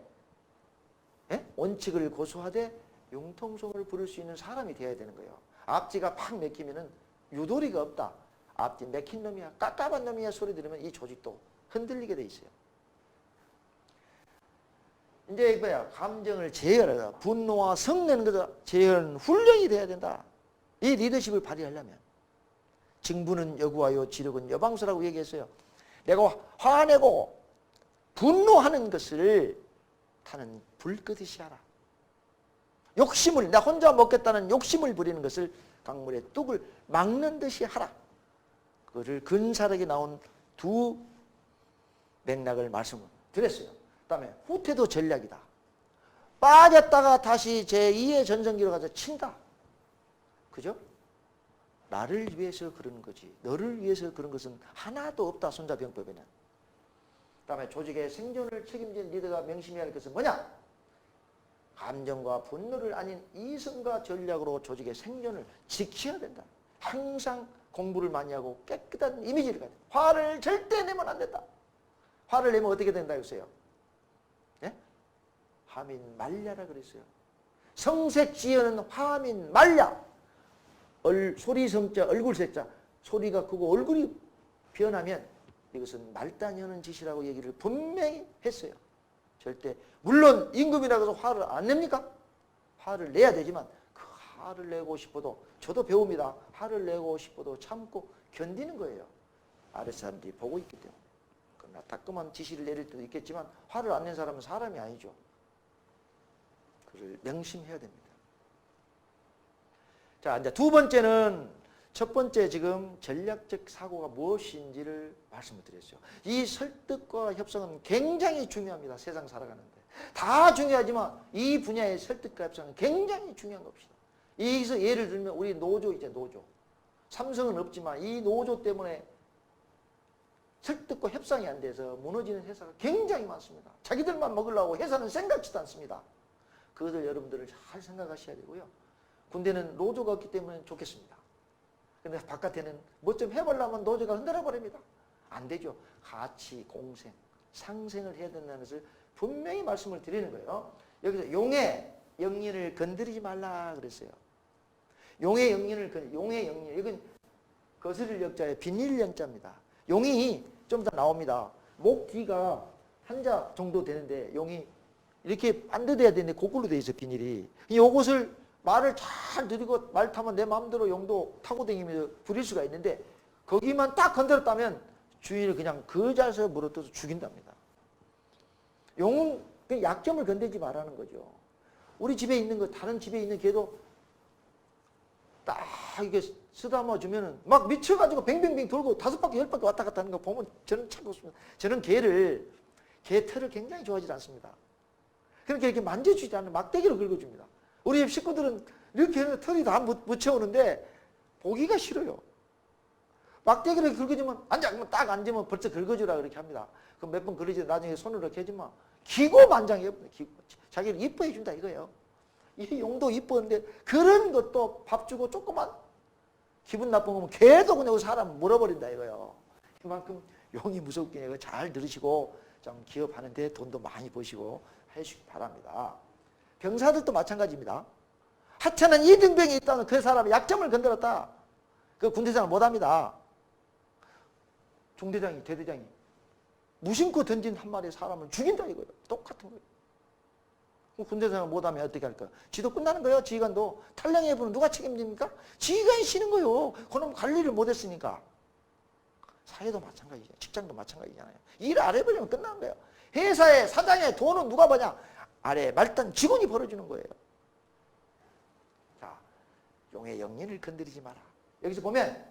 원칙을 고수하되 융통성을 부를 수 있는 사람이 되어야 되는 거예요. 앞뒤가 팍 맥히면은 유도리가 없다. 앞뒤 맥힌 놈이야 깝깝한 놈이야 소리 들으면 이 조직도 흔들리게 돼 있어요. 이제 뭐야 감정을 제어하라. 분노와 성내는 것을 제어하는 훈련이 돼야 된다. 이 리더십을 발휘하려면 증부는 여구하여 지력은 여방수라고 얘기했어요. 내가 화내고 분노하는 것을 타는 불끄듯이 하라. 욕심을 나 혼자 먹겠다는 욕심을 부리는 것을 강물의 뚝을 막는 듯이 하라. 그거를 근사하게 나온 두 맥락을 말씀을 드렸어요. 그 다음에 후퇴도 전략이다. 빠졌다가 다시 제2의 전성기로 가서 친다. 그죠? 나를 위해서 그러는 거지 너를 위해서 그런 것은 하나도 없다. 손자병법에는. 그다음에 조직의 생존을 책임진 리더가 명심해야 할 것은 뭐냐? 감정과 분노를 아닌 이성과 전략으로 조직의 생존을 지켜야 된다. 항상 공부를 많이 하고 깨끗한 이미지를 가야 된다. 화를 절대 내면 안 된다. 화를 내면 어떻게 된다 했어요? 예? 화민 말랴라 그랬어요. 성색지어는 화민 말랴. 소리성자 얼굴색자. 소리가 크고 얼굴이 변하면 이것은 말단이 하는 짓이라고 얘기를 분명히 했어요. 절대. 물론 임금이라고 해서 화를 안 냅니까? 화를 내야 되지만 그 화를 내고 싶어도 저도 배웁니다. 화를 내고 싶어도 참고 견디는 거예요. 아랫사람들이 보고 있기 때문에. 그러나 따끔한 지시를 내릴 때도 있겠지만 화를 안 낸 사람은 사람이 아니죠. 그걸 명심해야 됩니다. 자, 이제 두 번째는 첫 번째 지금 전략적 사고가 무엇인지를 말씀을 드렸어요. 이 설득과 협상은 굉장히 중요합니다. 세상 살아가는데. 다 중요하지만 이 분야의 설득과 협상은 굉장히 중요한 겁니다. 여기서 예를 들면 우리 노조 있죠. 노조. 삼성은 없지만 이 노조 때문에 설득과 협상이 안 돼서 무너지는 회사가 굉장히 많습니다. 자기들만 먹으려고 회사는 생각지도 않습니다. 그것을 여러분들을 잘 생각하셔야 되고요. 군대는 노조가 없기 때문에 좋겠습니다. 근데 바깥에는 뭐 좀 해보려면 노조가 흔들어 버립니다. 안 되죠. 같이 공생, 상생을 해야 된다는 것을 분명히 말씀을 드리는 거예요. 여기서 용의 영린을 건드리지 말라 그랬어요. 용의 영린, 이건 거스를 역자의 비닐 영자입니다. 용이 좀 더 나옵니다. 목 뒤가 한자 정도 되는데 용이 이렇게 반듯해야 되는데 거꾸로 돼 있어 비닐이. 요것을 말을 잘 들이고 말 타면 내 마음대로 용도 타고 다니면서 부릴 수가 있는데 거기만 딱 건드렸다면 주인을 그냥 그 자세에 물어뜯어서 죽인답니다. 용은 그 약점을 건들지 말라는 거죠. 우리 집에 있는 거 다른 집에 있는 개도 딱 이게 쓰다듬어 주면은 막 미쳐가지고 뱅뱅뱅 돌고 5바퀴 10바퀴 왔다 갔다 하는 거 보면 저는 참 좋습니다. 저는 개 털을 굉장히 좋아하지 않습니다. 그러니까 이렇게 만져주지 않는 막대기로 긁어줍니다. 우리 집 식구들은 이렇게 털이 다 묻혀오는데 보기가 싫어요. 막대기로 긁어주면 앉아. 그러면 딱 앉으면 벌써 긁어주라 그렇게 합니다. 그럼 몇 번 긁어주면 나중에 손으로 이렇게 해주면 기고만장해요. 자기를 이뻐해 준다 이거예요. 이 용도 이뻤는데 그런 것도 밥 주고 조금만 기분 나쁘면 계속 그냥 사람 물어버린다 이거예요. 그만큼 용이 무섭긴 해요. 잘 들으시고 좀 기업하는데 돈도 많이 버시고 하시기 바랍니다. 병사들도 마찬가지입니다. 하찮은 이등병이 있다면 그 사람의 약점을 건드렸다. 그 군대장을 못합니다. 중대장이 대대장이 무심코 던진 한 마리의 사람을 죽인다 이거예요. 똑같은 거예요. 군대장을 못하면 어떻게 할까요? 지도 끝나는 거예요. 지휘관도. 탈령해보는 누가 책임집니까? 지휘관이 쉬는 거예요. 그럼 관리를 못했으니까. 사회도 마찬가지죠. 직장도 마찬가지잖아요. 일 안 해버리면 끝나는 거예요. 회사의 사장의 돈은 누가 버냐? 아래 말단 직원이 벌어주는 거예요. 자, 용의 영린을 건드리지 마라. 여기서 보면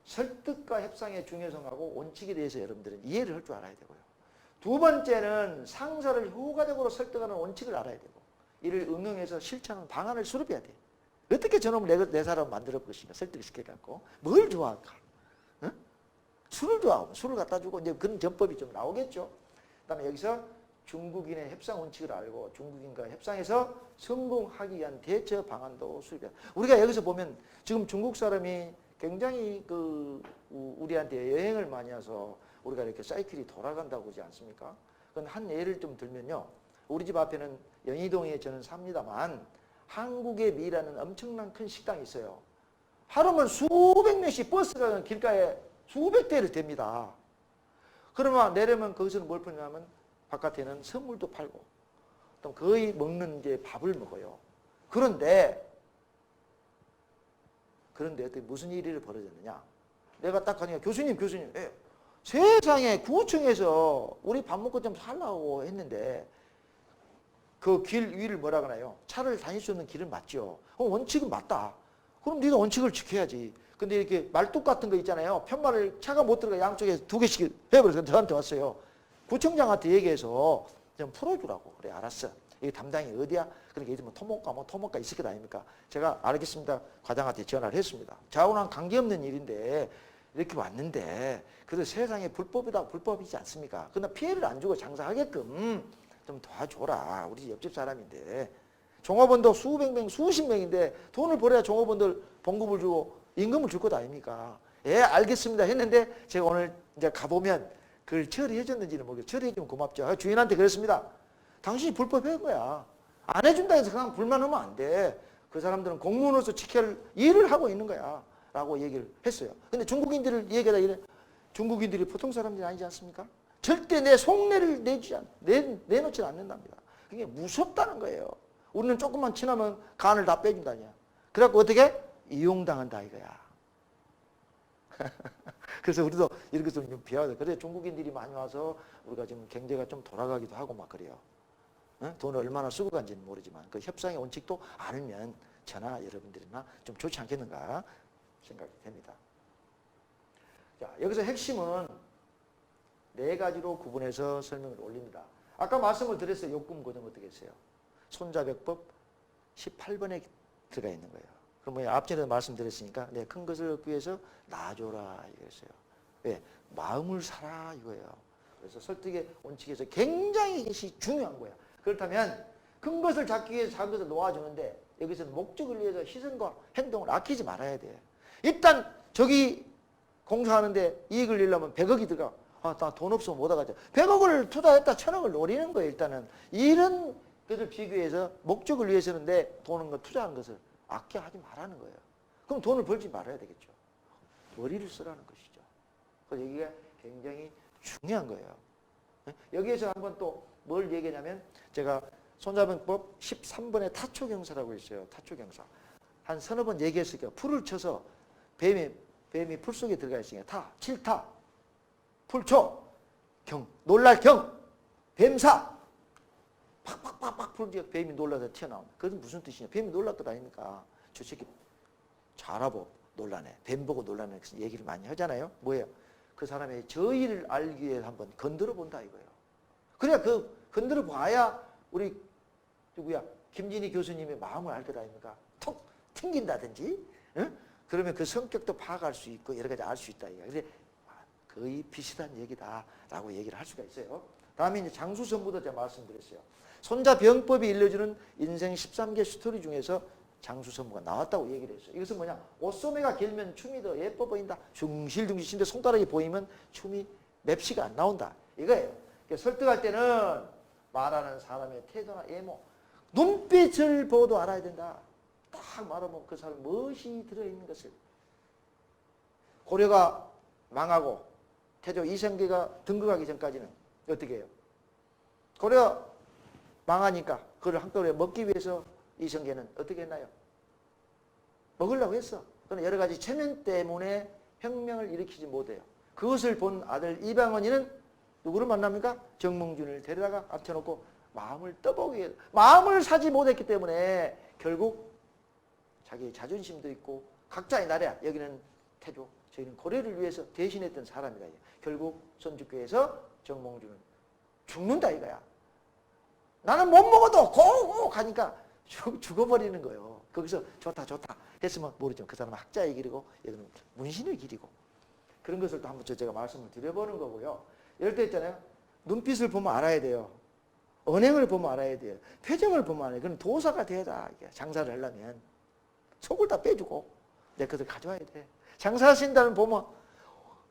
설득과 협상의 중요성하고 원칙에 대해서 여러분들은 이해를 할 줄 알아야 되고요. 두 번째는 상사를 효과적으로 설득하는 원칙을 알아야 되고 이를 응용해서 실천하는 방안을 수립해야 돼. 어떻게 저놈을 내 사람 만들어 볼 것인가 설득시켜갖고 뭘 좋아할까? 응? 술을 좋아하고 술을 갖다 주고 이제 그런 전법이 좀 나오겠죠. 그다음에 여기서 중국인의 협상 원칙을 알고 중국인과 협상해서 성공하기 위한 대처 방안도 수립해야 돼. 우리가 여기서 보면 지금 중국 사람이 굉장히 우리한테 여행을 많이 와서 우리가 이렇게 사이클이 돌아간다고 하지 않습니까? 그건 한 예를 좀 들면요. 우리 집 앞에는 영희동에 저는 삽니다만 한국의 미라는 엄청난 큰 식당이 있어요. 하루면 수백 명씩 버스가 길가에 수백 대를 댑니다. 그러면 내려면 거기서는 뭘 파냐면 바깥에는 선물도 팔고 또 거의 먹는 이제 밥을 먹어요. 그런데 어떻게 무슨 일이 벌어졌느냐? 내가 딱 가니까 교수님 예. 세상에 구청에서 우리 밥 먹고 좀 살라고 했는데 그 길 위를 뭐라 그러나요? 차를 다닐 수 있는 길은 맞죠. 원칙은 맞다. 그럼 네가 원칙을 지켜야지. 근데 이렇게 말뚝 같은 거 있잖아요. 편말을 차가 못 들어가 양쪽에 2개씩 해버려서 저한테 왔어요. 구청장한테 얘기해서 좀 풀어주라고. 그래 알았어. 이 담당이 어디야? 그러니까 이들 뭐 토목가 있을 것 아닙니까? 제가 알겠습니다. 과장한테 전화를 했습니다. 자원한 관계없는 일인데 이렇게 왔는데 그래도 세상에 불법이다 불법이지 않습니까? 그러나 피해를 안 주고 장사하게끔 좀 도와줘라. 우리 옆집 사람인데 종업원도 수백 명, 수십 명인데 돈을 벌어야 종업원들 봉급을 주고 임금을 줄 것 아닙니까? 예, 알겠습니다 했는데 제가 오늘 이제 가보면 그걸 처리해 줬는지는 모르겠어요. 처리해 주면 고맙죠. 주인한테 그랬습니다. 당신이 불법한 거야. 안 해준다 해서 그냥 불만하면 안 돼. 그 사람들은 공무원으로서 지킬 일을 하고 있는 거야. 라고 얘기를 했어요. 근데 중국인들을 얘기하다 이래. 중국인들이 보통 사람들이 아니지 않습니까? 절대 내 속내를 내놓지 않는답니다. 그게 무섭다는 거예요. 우리는 조금만 친하면 간을 다 빼준다냐. 그래갖고 어떻게? 이용당한다 이거야. 그래서 우리도 이렇게 좀 비하하다. 그래 중국인들이 많이 와서 우리가 지금 경제가 좀 돌아가기도 하고 막 그래요. 돈을 얼마나 쓰고 간지는 모르지만 그 협상의 원칙도 알면 저나 여러분들이나 좀 좋지 않겠는가 생각이 됩니다. 자, 여기서 핵심은 네 가지로 구분해서 설명을 올립니다. 아까 말씀을 드렸어요. 요금 고정 어떻게 했어요? 손자병법 18번에 들어가 있는 거예요. 그럼 뭐야? 앞전에도 말씀드렸으니까 내 큰 것을 얻기 위해서 놔줘라 이거였어요. 왜? 마음을 사라 이거예요. 그래서 설득의 원칙에서 굉장히 이것이 중요한 거야. 그렇다면 큰 것을 잡기 위해서 작은 것을 놓아주는데 여기서는 목적을 위해서 희생과 행동을 아끼지 말아야 돼. 일단 저기 공사하는데 이익을 내려면 100억이 들어가. 아, 나 돈 없으면 못 하겠다. 100억을 투자했다 1000억을 노리는 거예요. 일단은 이런 것을 비교해서 목적을 위해서는 내 돈은 거 투자한 것을 아껴 하지 말라는 거예요. 그럼 돈을 벌지 말아야 되겠죠. 머리를 쓰라는 것이죠. 그래서 여기가 굉장히 중요한 거예요. 여기에서 한번 또 뭘 얘기하냐면 제가 손자병법 13번에 타초경사라고 있어요. 타초경사. 한 서너 번 얘기했으니까 풀을 쳐서 뱀이 풀 속에 들어가 있으니까 타, 칠타, 풀초, 경, 놀랄 경, 뱀사. 팍팍팍팍 풀지 뱀이 놀라서 튀어나온다. 그건 무슨 뜻이냐. 뱀이 놀랐던 거 아닙니까? 저 새끼 잘하고 놀라네. 뱀 보고 놀라네. 얘기를 많이 하잖아요. 뭐예요? 그 사람의 저의를 알기 위해 한번 건드려 본다 이거예요. 그래야 그 건드려 봐야 우리 누구야? 김진희 교수님의 마음을 알 것 아닙니까? 톡 튕긴다든지 응? 그러면 그 성격도 파악할 수 있고 여러 가지 알 수 있다. 그래서 거의 비슷한 얘기다라고 얘기를 할 수가 있어요. 다음에 이제 장수선무도 제가 말씀드렸어요. 손자병법이 일러주는 인생 13개 스토리 중에서 장수선무가 나왔다고 얘기를 했어요. 이것은 뭐냐? 옷소매가 길면 춤이 더 예뻐 보인다. 둥실둥실인데 손가락이 보이면 춤이 맵시가 안 나온다. 이거예요. 그러니까 설득할 때는 말하는 사람의 태도나 외모, 눈빛을 보고도 알아야 된다. 딱 말하면 그 사람 멋이 들어있는 것을. 고려가 망하고 태조 이성계가 등극하기 전까지는 어떻게 해요? 고려 망하니까 그걸 한꺼번에 먹기 위해서 이성계는 어떻게 했나요? 먹으려고 했어. 그러나 여러 가지 체면 때문에 혁명을 일으키지 못해요. 그것을 본 아들 이방원이는 누구를 만납니까? 정몽준을 데려다가 앉혀놓고 마음을 떠보기 위해 마음을 사지 못했기 때문에 결국 자기의 자존심도 있고 각자의 나라 여기는 태조 저희는 고려를 위해서 대신했던 사람이다. 결국 선주교에서 정몽준은 죽는다 이거야. 나는 못 먹어도 고고 가니까 죽어버리는 거예요. 거기서 좋다 했으면 모르죠. 그 사람은 학자의 길이고 여기는 문신의 길이고 그런 것을 또 한번 제가 말씀을 드려보는 거고요. 이럴 때 있잖아요. 눈빛을 보면 알아야 돼요. 언행을 보면 알아야 돼요. 표정을 보면 알아야 돼요. 그럼 도사가 돼야 장사를 하려면 속을 다 빼주고 내 것을 가져와야 돼. 장사하신다는 보면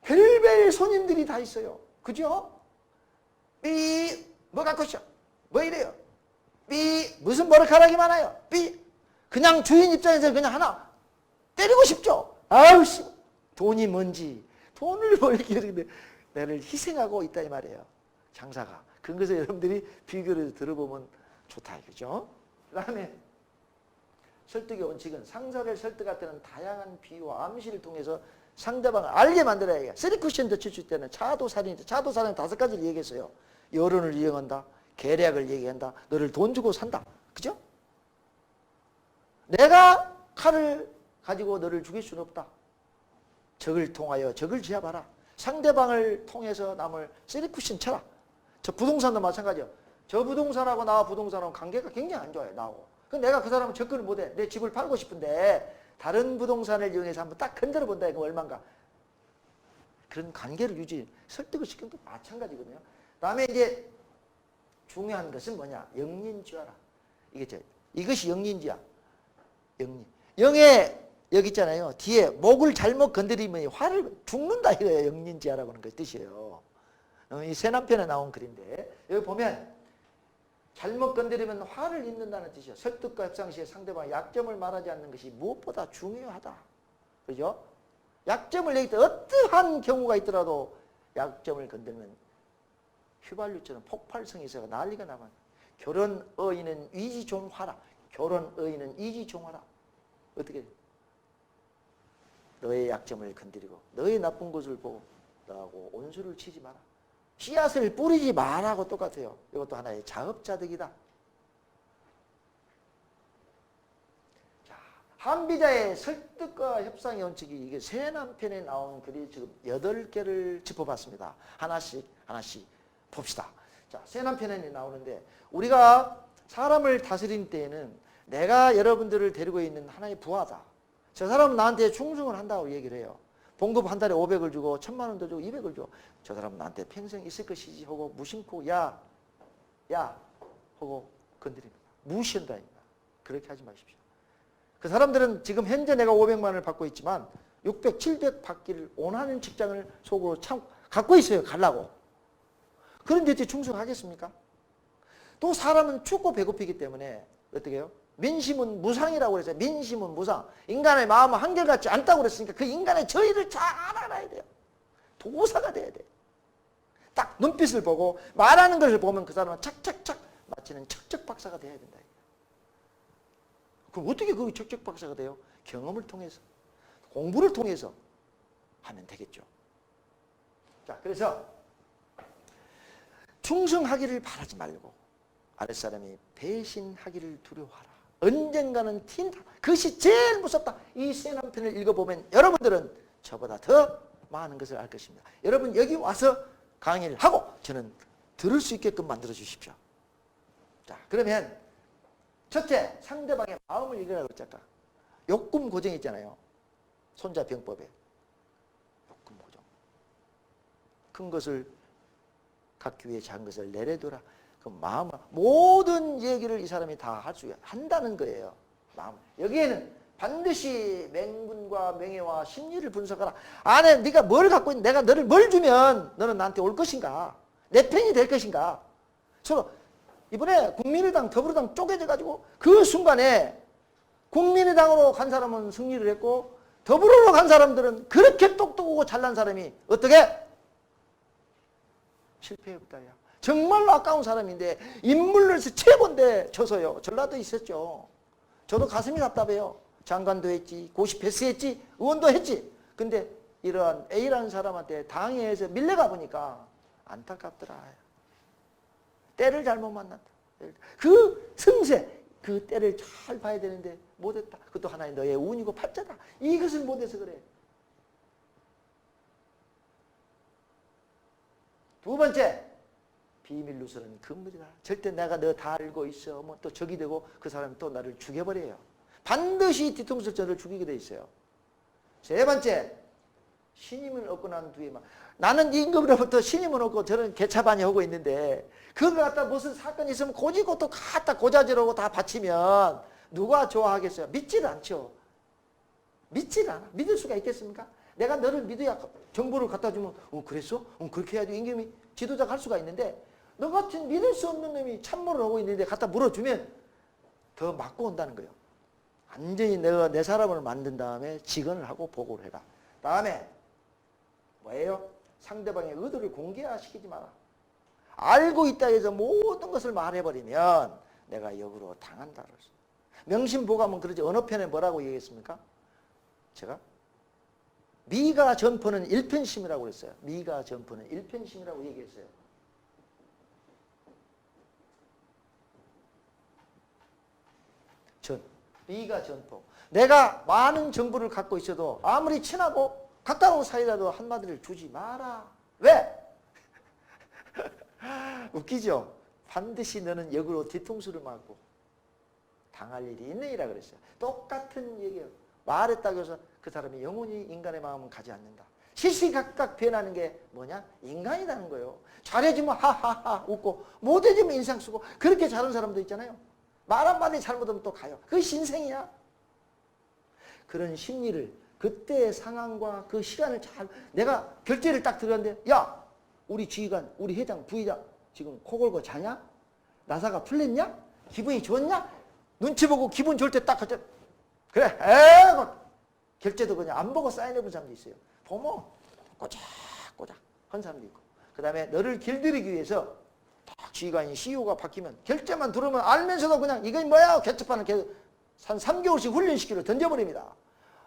별별 손님들이 다 있어요. 그죠? 뭐 갖고 있어? 뭐 이래요? 무슨 머리카락이 많아요? 그냥 주인 입장에서 그냥 하나 때리고 싶죠? 아우 씨 돈이 뭔지 돈을 벌기 위해서 나를 희생하고 있다 이 말이에요. 장사가. 그런 것을 여러분들이 비교를 들어보면 좋다 이거죠. 그 다음에 설득의 원칙은 상사를 설득할 때는 다양한 비유와 암시를 통해서 상대방을 알게 만들어야 해요. 3쿠션도 칠 수 있다는 차도살인 5가지를 얘기했어요. 여론을 이용한다. 계략을 얘기한다. 너를 돈 주고 산다. 그죠? 내가 칼을 가지고 너를 죽일 수는 없다. 적을 통하여 적을 제압하라. 상대방을 통해서 남을 3쿠션 쳐라. 저 부동산도 마찬가지예요. 저 부동산하고 나와 부동산하고 관계가 굉장히 안 좋아요. 나하고. 그 내가 그 사람은 접근을 못해. 내 집을 팔고 싶은데 다른 부동산을 이용해서 한번 딱 건드려 본다. 이거 얼마인가. 그런 관계를 유지, 설득을 시키는 것도 마찬가지거든요. 다음에 이제 중요한 것은 뭐냐? 영린지화라. 이것이 영린지야. 영린. 영에 여기 있잖아요. 뒤에 목을 잘못 건드리면 화를 죽는다 이거예요. 영린지화라고 하는 그 뜻이에요. 이 세남편에 나온 글인데 여기 보면 잘못 건드리면 화를 입는다는 뜻이에요. 설득과 협상 시에 상대방의 약점을 말하지 않는 것이 무엇보다 중요하다. 그죠? 약점을 얘기할 때 어떠한 경우가 있더라도 약점을 건들면 휘발유처럼 폭발성이 있어서 난리가 나면 결혼 어인은 위지종화라. 결혼 어인은 이지종화라. 어떻게 너의 약점을 건드리고 너의 나쁜 것을 보고 너하고 온수를 치지 마라. 씨앗을 뿌리지 마라고 똑같아요. 이것도 하나의 자업자득이다. 자, 한비자의 설득과 협상의 원칙이 이게 세 남편에 나온 글이 지금 8개를 짚어봤습니다. 하나씩 봅시다. 자, 세 남편에 나오는데 우리가 사람을 다스리는 때에는 내가 여러분들을 데리고 있는 하나의 부하다. 저 사람은 나한테 충성을 한다고 얘기를 해요. 봉급 한 달에 500을 주고 1000만 원도 주고 200을 줘. 저 사람은 나한테 평생 있을 것이지 하고 무심코 야 하고 건드립니다. 무시한다입니다. 그렇게 하지 마십시오. 그 사람들은 지금 현재 내가 500만 원을 받고 있지만 600, 700 받기를 원하는 직장을 속으로 참 갖고 있어요. 가려고. 그런데 충성하겠습니까? 또 사람은 춥고 배고프기 때문에 어떻게 해요? 민심은 무상이라고 그랬어요. 민심은 무상. 인간의 마음은 한결같지 않다고 그랬으니까 그 인간의 저희를 잘 알아야 돼요. 도사가 돼야 돼요. 딱 눈빛을 보고 말하는 것을 보면 그 사람은 착착착 마치는 척척박사가 돼야 된다. 그럼 어떻게 그 척척박사가 돼요? 경험을 통해서, 공부를 통해서 하면 되겠죠. 자, 그래서 충성하기를 바라지 말고 아랫사람이 배신하기를 두려워하라. 언젠가는 튄다. 그것이 제일 무섭다. 이 세 남편을 읽어보면 여러분들은 저보다 더 많은 것을 알 것입니다. 여러분 여기 와서 강의를 하고 저는 들을 수 있게끔 만들어 주십시오. 자, 그러면 첫째, 상대방의 마음을 읽으라고 했잖아. 욕금 고정 있잖아요. 손자병법에. 욕금 고정. 큰 것을 갖기 위해 작은 것을 내려둬라. 그 마음, 모든 얘기를 이 사람이 다 할 수 한다는 거예요. 마음. 여기에는 반드시 맹분과 명예와 심리를 분석하라. 안에 네가 뭘 갖고 있는, 내가 너를 뭘 주면 너는 나한테 올 것인가? 내 편이 될 것인가? 서로 이번에 국민의당, 더불어당 쪼개져 가지고 그 순간에 국민의당으로 간 사람은 승리를 했고 더불어로 간 사람들은 그렇게 똑똑하고 잘난 사람이 어떻게? 실패했다. 정말로 아까운 사람인데 인물로서 최고인데 져서요. 전라도에 있었죠. 저도 가슴이 답답해요. 장관도 했지, 고시 패스했지, 의원도 했지. 근데 이러한 A라는 사람한테 당해서 밀려가 보니까 안타깝더라. 때를 잘못 만났다. 그 승세, 그 때를 잘 봐야 되는데 못했다. 그것도 하나의 너의 운이고 팔자다. 이것을 못해서 그래. 두 번째, 비밀 누설은 금물이다. 절대 내가 너 다 알고 있어. 뭐 또 적이 되고 그 사람이 또 나를 죽여버려요. 반드시 뒤통수 저를 죽이게 돼 있어요. 세 번째, 신임을 얻고 난 뒤에 나는 임금으로부터 신임을 얻고 저는 개차반이 하고 있는데 그거 갖다 무슨 사건이 있으면 고지고 또 갖다 고자질하고 다 바치면 누가 좋아하겠어요? 믿지를 않죠. 믿지를 않아. 믿을 수가 있겠습니까? 내가 너를 믿어야 정보를 갖다 주면 그랬어? 그렇게 해야지 임금이 지도자가 할 수가 있는데 너 같은 믿을 수 없는 놈이 참모를 하고 있는데 갖다 물어주면 더 맞고 온다는 거예요. 완전히 내가 내 사람을 만든 다음에 직언을 하고 보고를 해라. 다음에 뭐예요? 상대방의 의도를 공개화시키지 마라. 알고 있다 해서 모든 것을 말해버리면 내가 역으로 당한다 그랬어요. 명심보감은 그러지 어느 편에 뭐라고 얘기했습니까? 제가 미가 전포는 일편심이라고 그랬어요. 미가 전포는 일편심이라고 얘기했어요. 미가 전포. 내가 많은 정보를 갖고 있어도 아무리 친하고 가까운 사이라도 한마디를 주지 마라. 왜? 웃기죠? 반드시 너는 역으로 뒤통수를 맞고 당할 일이 있느니라 그랬어요. 똑같은 얘기예요. 말했다고 해서 그 사람이 영원히 인간의 마음은 가지 않는다. 시시각각 변하는 게 뭐냐? 인간이라는 거예요. 잘해주면 하하하 웃고 못해주면 인상 쓰고 그렇게 잘하는 사람도 있잖아요. 말 한마디 잘못하면 또 가요. 그게 신생이야. 그런 심리를 그때의 상황과 그 시간을 잘 내가 결제를 딱 들었는데 야 우리 지휘관 우리 회장 부회장 지금 코 골고 자냐? 나사가 풀렸냐? 기분이 좋냐? 눈치 보고 기분 좋을 때 딱 그때 그래 에이 결제도 그냥 안 보고 사인해본 사람도 있어요. 보면 꼬작꼬작 한 사람도 있고 그 다음에 너를 길들이기 위해서 딱 지휘관이 CEO가 바뀌면 결제만 들어오면 알면서도 그냥 이건 뭐야 개첩하는 한 3개월씩 훈련시키러 던져버립니다.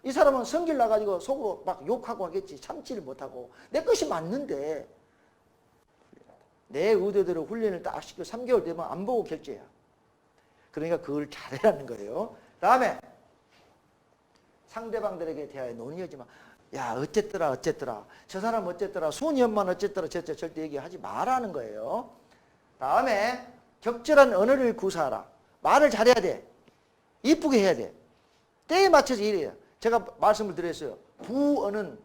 이 사람은 성질 나가지고 속으로 막 욕하고 하겠지. 참지를 못하고 내 것이 맞는데 내 의도대로 훈련을 딱 시켜 3개월 되면 안 보고 결제야. 그러니까 그걸 잘해라는 거예요. 다음에 상대방들에게 대하여 논의하지 마. 야 어쨌더라 어쨌더라 저 사람 어쨌더라 손이 엄만 어쨌더라 저째 절대 얘기하지 말라는 거예요. 다음에 적절한 언어를 구사하라. 말을 잘해야 돼. 이쁘게 해야 돼. 때에 맞춰서 일해야 돼. 제가 말씀을 드렸어요. 부언은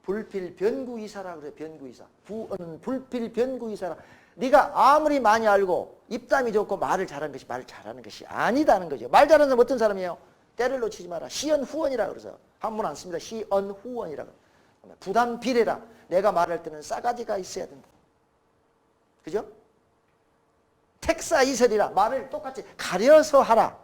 불필변구이사라 그래요. 변구이사. 부언은 불필변구이사라. 네가 아무리 많이 알고 입담이 좋고 말을 잘하는 것이 말을 잘하는 것이 아니다는 거죠. 말 잘하는 사람 어떤 사람이에요? 때를 놓치지 마라. 시언후언이라 그래서 한문 안 씁니다. 시언후언이라고. 부담 비례라. 내가 말할 때는 싸가지가 있어야 된다. 그죠? 택사이설이라. 말을 똑같이 가려서 하라.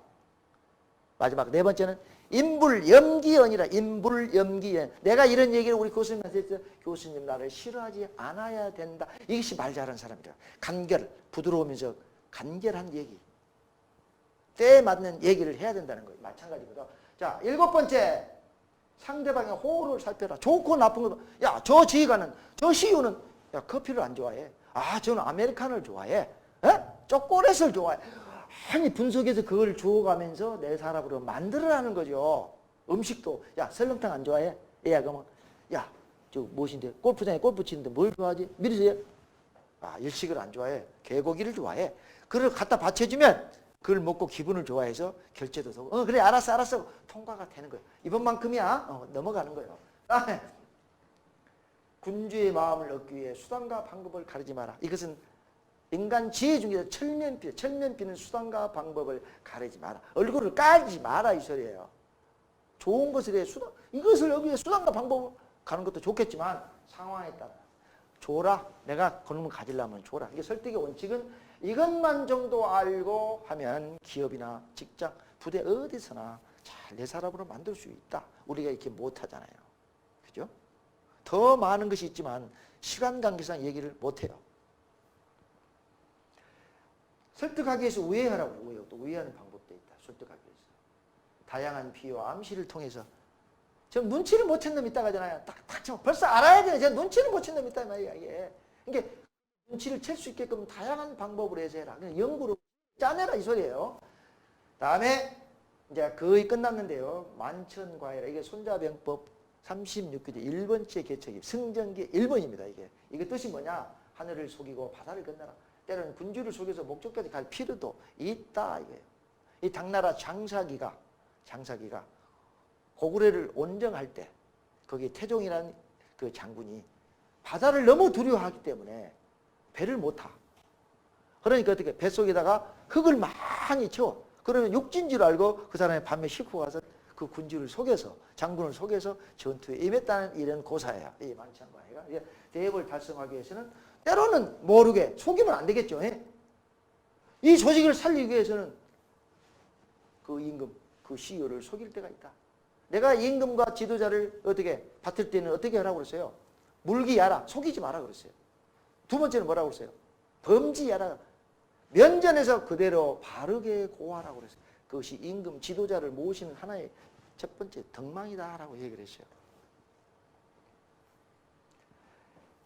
마지막 네 번째는 인불염기언이라. 인불염기언. 내가 이런 얘기를 우리 교수님한테 했어요. 교수님 나를 싫어하지 않아야 된다. 이것이 말 잘하는 사람이다. 간결, 부드러우면서 간결한 얘기. 때에 맞는 얘기를 해야 된다는 거예요. 마찬가지거든. 자, 7번째. 상대방의 호를 살펴라. 좋고 나쁜 거. 야, 저 지휘관은, 저 CEO는 야, 커피를 안 좋아해. 아, 저는 아메리카노를 좋아해. 에? 초콜릿을 좋아해. 아니 분석해서 그걸 주워가면서 내 사람으로 만들어라는 거죠. 음식도 야 설렁탕 안 좋아해? 야 그러면 야 저 무엇인데 골프장에 골프 치는데 뭘 좋아하지? 미리세요. 아 일식을 안 좋아해. 개고기를 좋아해. 그걸 갖다 받쳐주면 그걸 먹고 기분을 좋아해서 결제도 서고 그래 알았어 통과가 되는 거예요. 이번만큼이야 넘어가는 거예요. 군주의 마음을 얻기 위해 수단과 방법을 가르지 마라. 이것은 인간 지혜 중에서 철면피는 수단과 방법을 가르지 마라. 얼굴을 깔지 마라 이 소리예요. 좋은 것을 해 수단 이것을 여기에 수단과 방법을 가는 것도 좋겠지만 상황에 따라 줘라. 내가 그놈을 가지려면 줘라. 이게 설득의 원칙은 이것만 정도 알고 하면 기업이나 직장, 부대 어디서나 잘 내 사람으로 만들 수 있다. 우리가 이렇게 못하잖아요. 그죠? 더 많은 것이 있지만 시간 관계상 얘기를 못해요. 설득하기 위해서 우회하라고 해요. 또 우회하는 방법도 있다. 설득하기 위해서. 다양한 비유와 암시를 통해서 저 눈치를 못 챈 놈 있다고 하잖아요. 딱 쳐. 벌써 알아야 돼요. 제가 눈치를 못 챈 놈 있다 말이야. 이게. 그러니까 눈치를 챌 수 있게끔 다양한 방법으로 해서 해라. 그냥 연구로 짜내라 이 소리예요. 다음에 이제 거의 끝났는데요. 만천과해라. 이게 손자병법 36교제 1번째 개척입. 승전기 1번입니다. 이게 뜻이 뭐냐? 하늘을 속이고 바다를 건너라. 때로는 군주를 속여서 목적까지 갈 필요도 있다 이거예요. 이 당나라 장사기가 고구려를 온정할 때 거기 태종이라는 그 장군이 바다를 너무 두려워하기 때문에 배를 못 타. 그러니까 어떻게 뱃속에다가 흙을 많이 채워. 그러면 육지인 줄 알고 그 사람이 밤에 싣고 가서 그 군주를 속여서 장군을 속여서 전투에 임했다는 이런 고사예요. 이 만천과해가 대업을 달성하기 위해서는 때로는 모르게 속이면 안 되겠죠. 이 조직을 살리기 위해서는 그 임금, 그 CEO를 속일 때가 있다. 내가 임금과 지도자를 어떻게 받을 때는 어떻게 하라고 그랬어요? 물기야라. 속이지 마라 그랬어요. 두 번째는 뭐라고 그랬어요? 범지야라. 면전에서 그대로 바르게 고하라고 그랬어요. 그것이 임금, 지도자를 모시는 하나의 첫 번째 덕망이다라고 얘기를 했어요.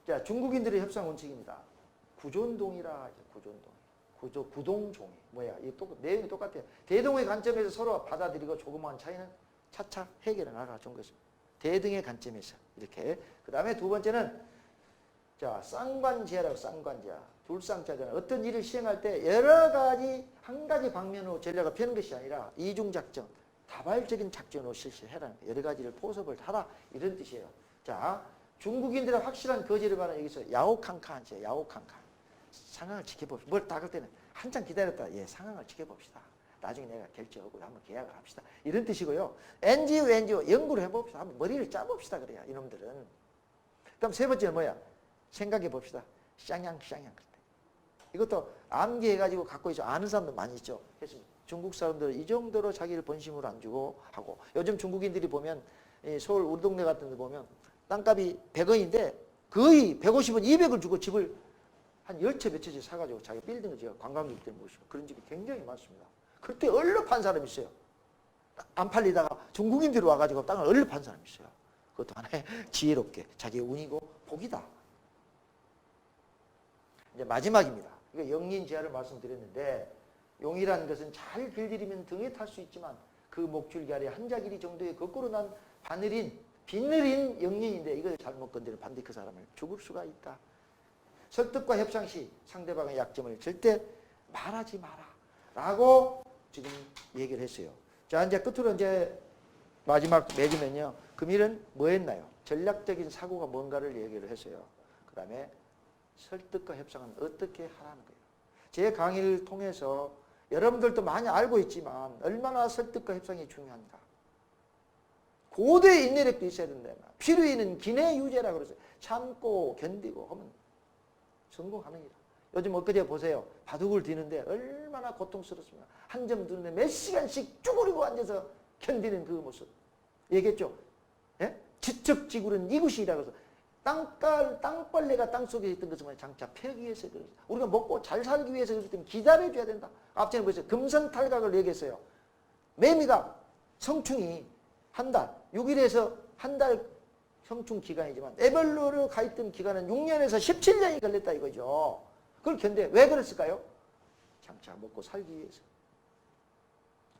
자, 중국인들의 협상 원칙입니다. 구존동이라 하죠. 구존동. 구동종이. 뭐야? 내용이 똑같아요. 대동의 관점에서 서로 받아들이고 조그마한 차이는 차차 해결해 나가준 것입니다. 대등의 관점에서 이렇게. 그 다음에 두 번째는 자 쌍관제라고 쌍관제. 둘쌍자잖아요. 어떤 일을 시행할 때 여러 가지 한 가지 방면으로 전략을 펴는 것이 아니라 이중작전, 다발적인 작전으로 실시해라는 거예요. 여러 가지를 포섭을 하라 이런 뜻이에요. 자, 중국인들의 확실한 거절을 말하는 여기서 야오칸칸이죠. 야오칸칸. 상황을 지켜봅시다. 뭘 닦을 때는 한참 기다렸다. 예, 상황을 지켜봅시다. 나중에 내가 결정하고 한번 계약을 합시다. 이런 뜻이고요. NGO, NGO 연구를 해봅시다. 한번 머리를 짜봅시다. 그래야 이놈들은. 그럼 세 번째는 뭐야? 생각해 봅시다. 쌍양. 이것도 암기해가지고 갖고 있어. 아는 사람도 많이 있죠. 그래서 중국 사람들은 이 정도로 자기를 본심으로 안 주고 하고. 요즘 중국인들이 보면 서울 우리 동네 같은 데 보면 땅값이 100원인데 거의 150원, 200을 주고 집을 한 10채 몇 채씩 사가지고 자기 빌딩을 지어 관광객들 모시고 그런 집이 굉장히 많습니다. 그때 얼른 판 사람이 있어요. 안 팔리다가 중국인들이 와가지고 땅을 얼른 판 사람이 있어요. 그것도 하나의 지혜롭게 자기의 운이고 복이다. 이제 마지막입니다. 이거 영린지하를 말씀드렸는데 용이라는 것은 잘 길들이면 등에 탈 수 있지만 그 목줄기 아래 한자 길이 정도의 거꾸로 난 비늘인 영린인데 이걸 잘못 건드리면 반드시 그 사람을 죽을 수가 있다. 설득과 협상 시 상대방의 약점을 절대 말하지 마라. 라고 지금 얘기를 했어요. 자, 이제 끝으로 이제 마지막 맺으면요. 금일은 뭐 했나요? 전략적인 사고가 뭔가를 얘기를 했어요. 그 다음에 설득과 협상은 어떻게 하라는 거예요. 제 강의를 통해서 여러분들도 많이 알고 있지만 얼마나 설득과 협상이 중요한가. 고도의 인내력도 있어야 된다. 필요에는 기내유죄라고 그러죠. 참고 견디고 하면 성공하는 일. 요즘 엊그제 보세요. 바둑을 뒤는데 얼마나 고통스럽습니까. 한 점 두는데 몇 시간씩 쭈그리고 앉아서 견디는 그 모습. 얘기했죠. 예? 지척지구는 이구시라고 해서 땅벌레가 땅속에 있던 것은 장차 패기 위해서 그래요. 우리가 먹고 잘 살기 위해서 그렇기 때문에 기다려줘야 된다. 앞전에 보세요. 금선탈각을 얘기했어요. 매미가 성충이 한 달, 6일에서 한 달 성충 기간이지만 애벌로로 가 있던 기간은 6년에서 17년이 걸렸다 이거죠. 그걸 견뎌. 왜 그랬을까요? 장차 먹고 살기 위해서.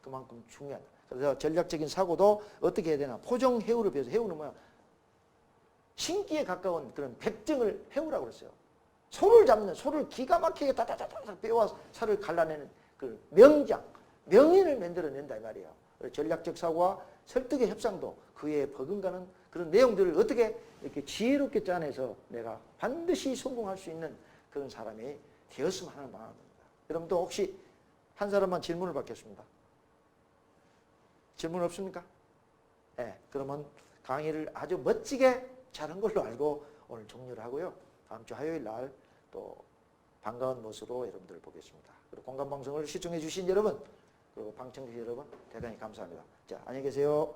그만큼 중요하다. 그래서 전략적인 사고도 어떻게 해야 되나. 포정해우를 배워서 해우는 뭐야? 신기에 가까운 그런 백정을 해우라고 그랬어요. 소를 잡는, 소를 기가 막히게 다다다다 빼와 살을 갈라내는 그 명장, 명인을 만들어낸다 이 말이에요. 전략적 사고와 설득의 협상도 그에 버금가는 그런 내용들을 어떻게 이렇게 지혜롭게 짜내서 내가 반드시 성공할 수 있는 그런 사람이 되었으면 하는 마음입니다. 여러분도 혹시 한 사람만 질문을 받겠습니다. 질문 없습니까? 네, 그러면 강의를 아주 멋지게 잘한 걸로 알고 오늘 종료를 하고요. 다음 주 화요일 날 또 반가운 모습으로 여러분들을 보겠습니다. 그리고 공감방송을 시청해 주신 여러분, 그리고 방청객 여러분 대단히 감사합니다. 자, 안녕히 계세요.